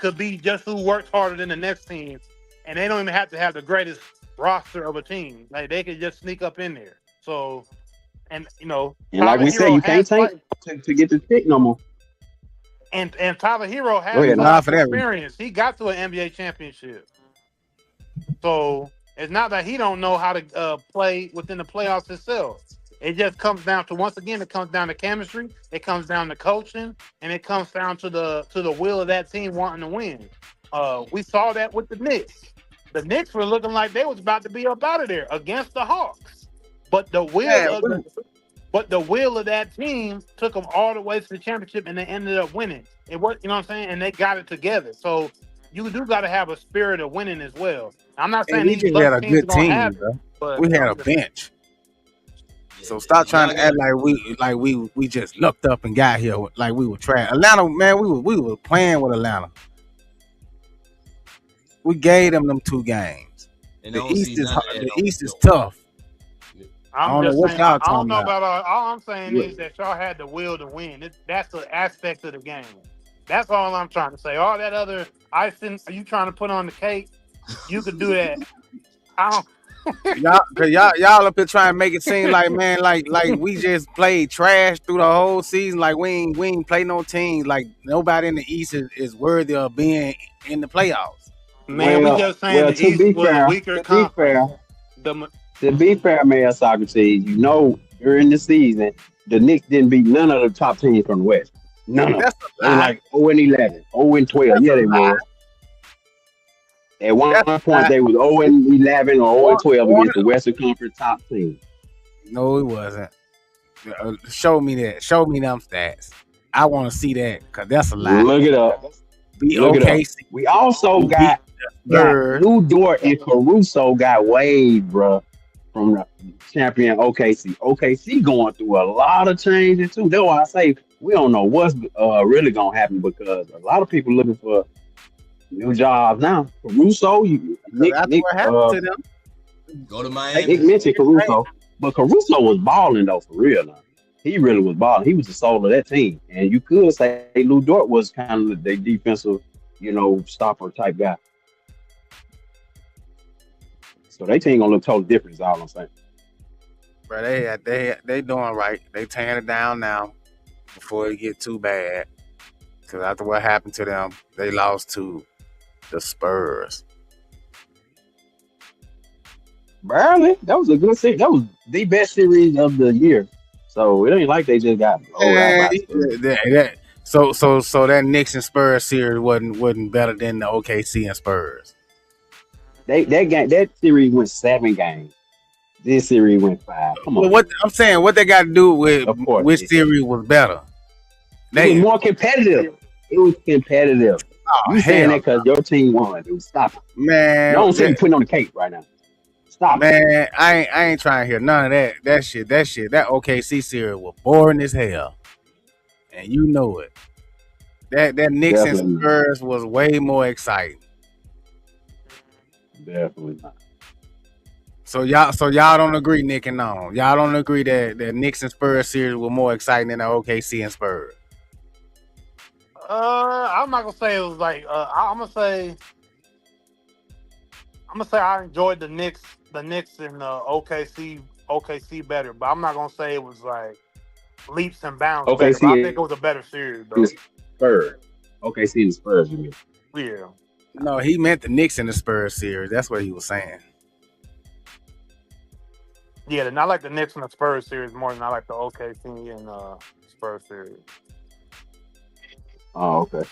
could be just who works harder than the next team, and they don't even have to have the greatest roster of a team. Like they could just sneak up in there. So, and you know, and like we said, you can't take to get the pick no more. And Tyler Hero has experience. He got to an NBA championship. So it's not that he don't know how to play within the playoffs itself. It just comes down to, once again, it comes down to chemistry. It comes down to coaching, and it comes down to the will of that team wanting to win. We saw that with the Knicks. The Knicks were looking like they was about to be up out of there against the Hawks, but the will of that team took them all the way to the championship, and they ended up winning. It worked, you know what I'm saying? And they got it together. So you do got to have a spirit of winning as well. I'm not saying we had a good team, bro. But we had a bench. So stop trying to act like we just looked up and got here like we were trash. Atlanta, man, we were playing with Atlanta. We gave them 2 games. The East is tough. I don't know about all I'm saying is that y'all had the will to win. That's the aspect of the game. That's all I'm trying to say. All that other icing you trying to put on the cake, you could do that. y'all up here trying to make it seem like, man, like we just played trash through the whole season. Like we ain't play no teams. Like nobody in the East is worthy of being in the playoffs. Man, we just saying the East was a weaker conference. To be fair, man, Socrates, you know, during the season, the Knicks didn't beat none of the top teams from the West. None of them. They were like 0-11, 0-12. Yeah, they were. At one point, they was 0-11 or 0-12 against the Western Conference top team. No, it wasn't. Show me that. Show me them stats. I want to see that because that's a lie. Look it up. We also got Lou Dort and Caruso got waived, bro, from the champion OKC. OKC going through a lot of changes too. That's why I say we don't know what's really gonna happen because a lot of people looking for new jobs now. Caruso, Because that's what happened to them. Go to Nick Miami. mentioned Caruso, but Caruso was balling though for real now. He really was balling. He was the soul of that team, and you could say Lou Dort was kind of the defensive, stopper type guy. So they team gonna look totally different. Is all I'm saying. But they doing right. They tearing it down now before it get too bad. Because after what happened to them, they lost to the Spurs. Barely. That was a good series. That was the best series of the year. So it ain't like they just got blown out by Spurs. So that Knicks and Spurs series wasn't better than the OKC and Spurs. That series went 7 games. This series went 5. Come on. Well, what I'm saying, what they got to do with Of course, which series was better? It was more competitive. It was competitive. You saying that because your team won, dude. Stop it. Man, Don't say you putting on the cake right now. Stop it. Man, I ain't trying to hear none of that. That shit. That OKC series was boring as hell. And you know it. That Knicks and Definitely. Spurs was way more exciting. Definitely not. So y'all don't agree, Nick and on. Y'all don't agree that Knicks and Spurs series were more exciting than the OKC and Spurs. I'm not gonna say it was like. I'm gonna say I enjoyed the Knicks and OKC better, but I'm not gonna say it was like leaps and bounds better. But I think it was a better series though. Spurs. OKC and Spurs, you mean? Yeah. No, he meant the Knicks and the Spurs series. That's what he was saying. Yeah, and I like the Knicks and the Spurs series more than I like the OKC and Spurs series. Oh, okay.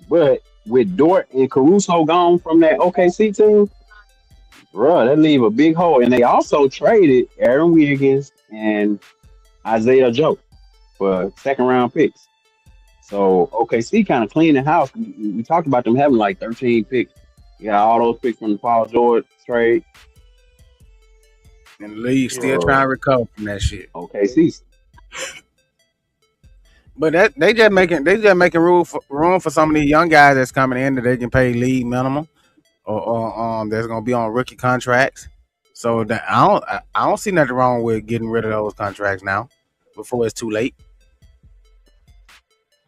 But with Dort and Caruso gone from that OKC team, bro, that leave a big hole. And they also traded Aaron Wiggins and Isaiah Joe for 2nd-round picks. So OKC kind of cleaned the house. We talked about them having like 13 picks. You got all those picks from the Paul George trade. And the league still trying to recover from that shit. OKC. But they just making room for some of these young guys that's coming in that they can pay league minimum or that's gonna be on rookie contracts. So that I don't see nothing wrong with getting rid of those contracts now before it's too late.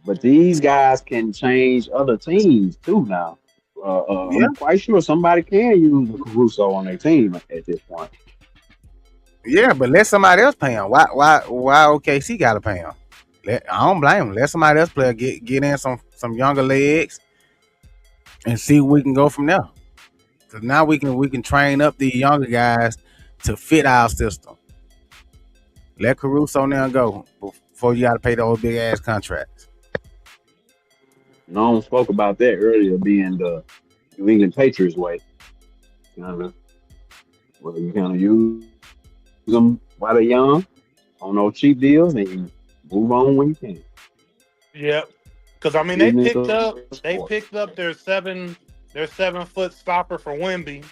But these guys can change other teams too now. I'm quite sure somebody can use a Caruso on their team at this point. Yeah, but let somebody else pay him. Why OKC gotta pay him? I don't blame him. Let somebody else play. Get in some younger legs and see where we can go from there. Because now we can train up the younger guys to fit our system. Let Caruso now go before you got to pay those big ass contracts. No one spoke about that earlier, being the New England Patriots way. Where you kind of use them while they're young on those cheap deals and you move on when you can. Yep. Because I mean they picked up their 7-foot stopper for Wemby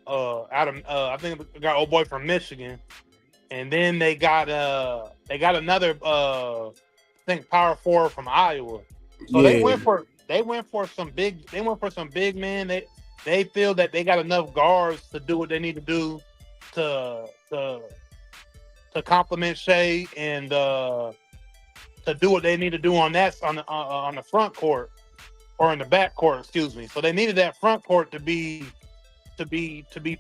out of I think they got old boy from Michigan. And then they got another I think power forward from Iowa. So they went for some big men. They feel that they got enough guards to do what they need to do to complement Shea and to do what they need to do on the front court or in the back court, excuse me. So they needed that front court to be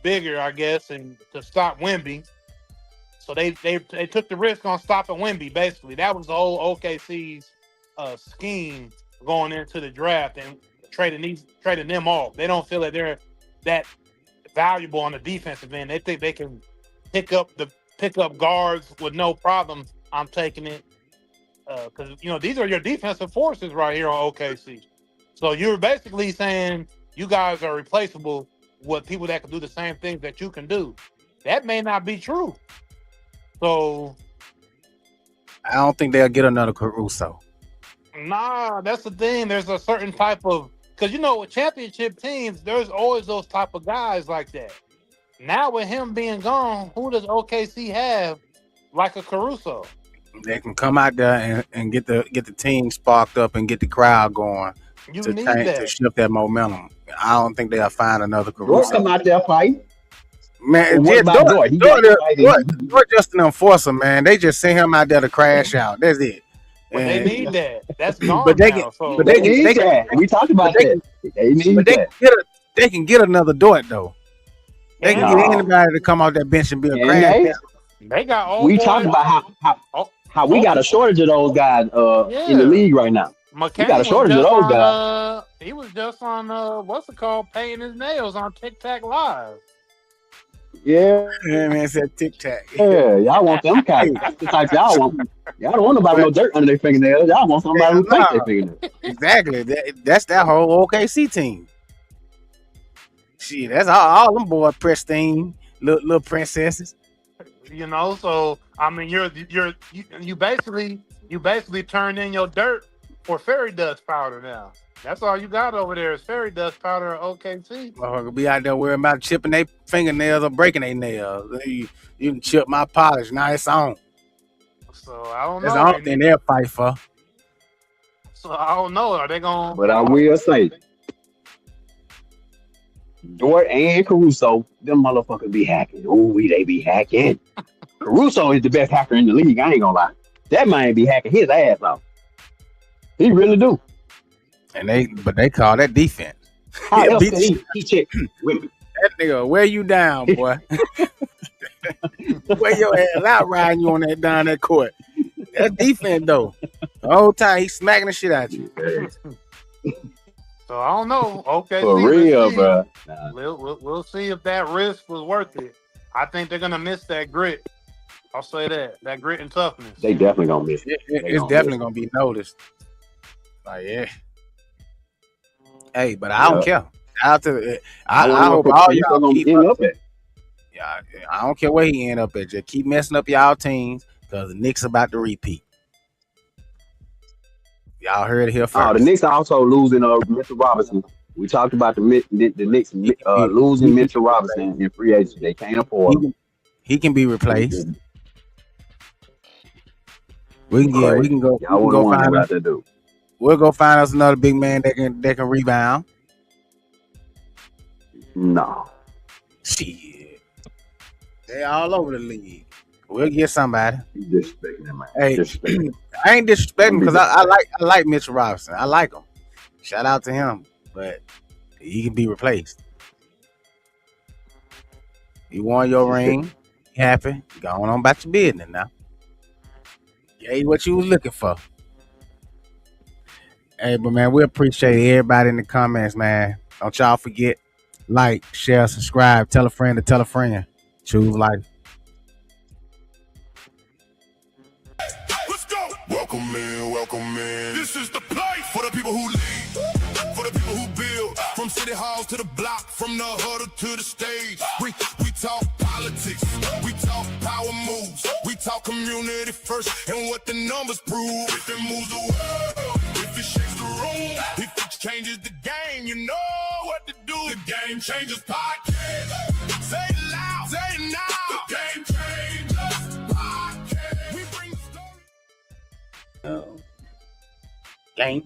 bigger, I guess, and to stop Wemby. So they took the risk on stopping Wemby. Basically, that was the whole OKC's scheme going into the draft and trading them off. They don't feel that they're that valuable on the defensive end. They think they can pick up guards with no problem. I'm taking it because these are your defensive forces right here on OKC. So you're basically saying you guys are replaceable with people that can do the same things that you can do. That may not be true. So I don't think they'll get another Caruso. Nah, that's the thing. There's a certain type of because with championship teams, there's always those type of guys like that. Now with him being gone, who does OKC have like a Caruso? They can come out there and get the team sparked up and get the crowd going You to need change, to that. shift that momentum. I don't think they'll find another Dort Caruso. come out there fighting. Man, What about Dort? He got to fight it. Dort just an enforcer, man. They just send him out there to crash out. That's it. But they And- need that. That's gone But they now. can- So but They need that. We talked about that. They need but that. they can get another Dort though. They can and get anybody to come off that bench and be a And crash. they got old we boys. talked about how we got a shortage of those guys in the league right now. McCain got a shortage was of just those on, he was just on what's it called, painting his nails on TikTok Live. Yeah, Yeah, man, said tic tac. yeah, y'all want them guys. That's the type y'all want. Y'all don't want nobody with no dirt under their fingernails. Y'all want somebody who paint their fingernails. Exactly. That's that whole OKC team. Shit, that's all them boy pristine little princesses. You know, so I mean, you basically turned in your dirt for fairy dust powder now. That's all you got over there is fairy dust powder at OKC. Motherfucker be out there worrying about chipping their fingernails or breaking their nails. You can chip my polish. Now it's on. So I don't That's know. the only thing they'll fight for. So I don't know. Are they gonna? But I will say, Dort and Caruso, them motherfuckers be hacking. Ooh, they be hacking. Caruso is the best hacker in the league. I ain't gonna lie. That man be hacking his ass off. He really do. But they call that defense. How Yeah, else beat can he check women? That nigga wear you down, boy. Wear your ass out riding you on that down that court. That's defense though. The whole time he's smacking the shit out you. So I don't know. Okay, For real, bro. Nah, We'll see if that risk was worth it. I think they're gonna miss that grit. I'll say that grit and toughness. they definitely gonna miss it. It's definitely gonna be noticed. Like yeah. Hey, but I don't care. Out to I hope all y'all keep end up. up at. Yeah, I don't care where he end up at. Just keep messing up y'all teams because the Knicks about to repeat. Y'all heard it here first. Oh, the Knicks are also losing Mitchell Robinson. We talked about the Knicks losing Mitchell Robinson in free agency. They can't afford him. He can be replaced. We can go Y'all wouldn't want find him us. out there, dude. We'll go find us another big man that can rebound. No. Shit. They all over the league. We'll get somebody. You disrespecting that man. Hey, Disrespecting him. I ain't disrespecting because I like Mitchell Robinson. I like him. Shout out to him. But he can be replaced. You won your ring. You happy. Go on about your business now. Gave you what you was looking for. Hey, but man, we appreciate everybody in the comments, man. Don't y'all forget, like, share, subscribe, tell a friend to tell a friend. Choose life. Let's go. Welcome in. This is the place for the people who lead, for the people who build. From city halls to the block, from the huddle to the stage. We talk politics, we talk power moves, we talk community first, and what the numbers prove. If it moves the world, if it shakes the room, if it changes the game, you know what to do. The Game Changers Podcast. Say it loud, say it now. The Game Changers Podcast. We bring the story. Gang.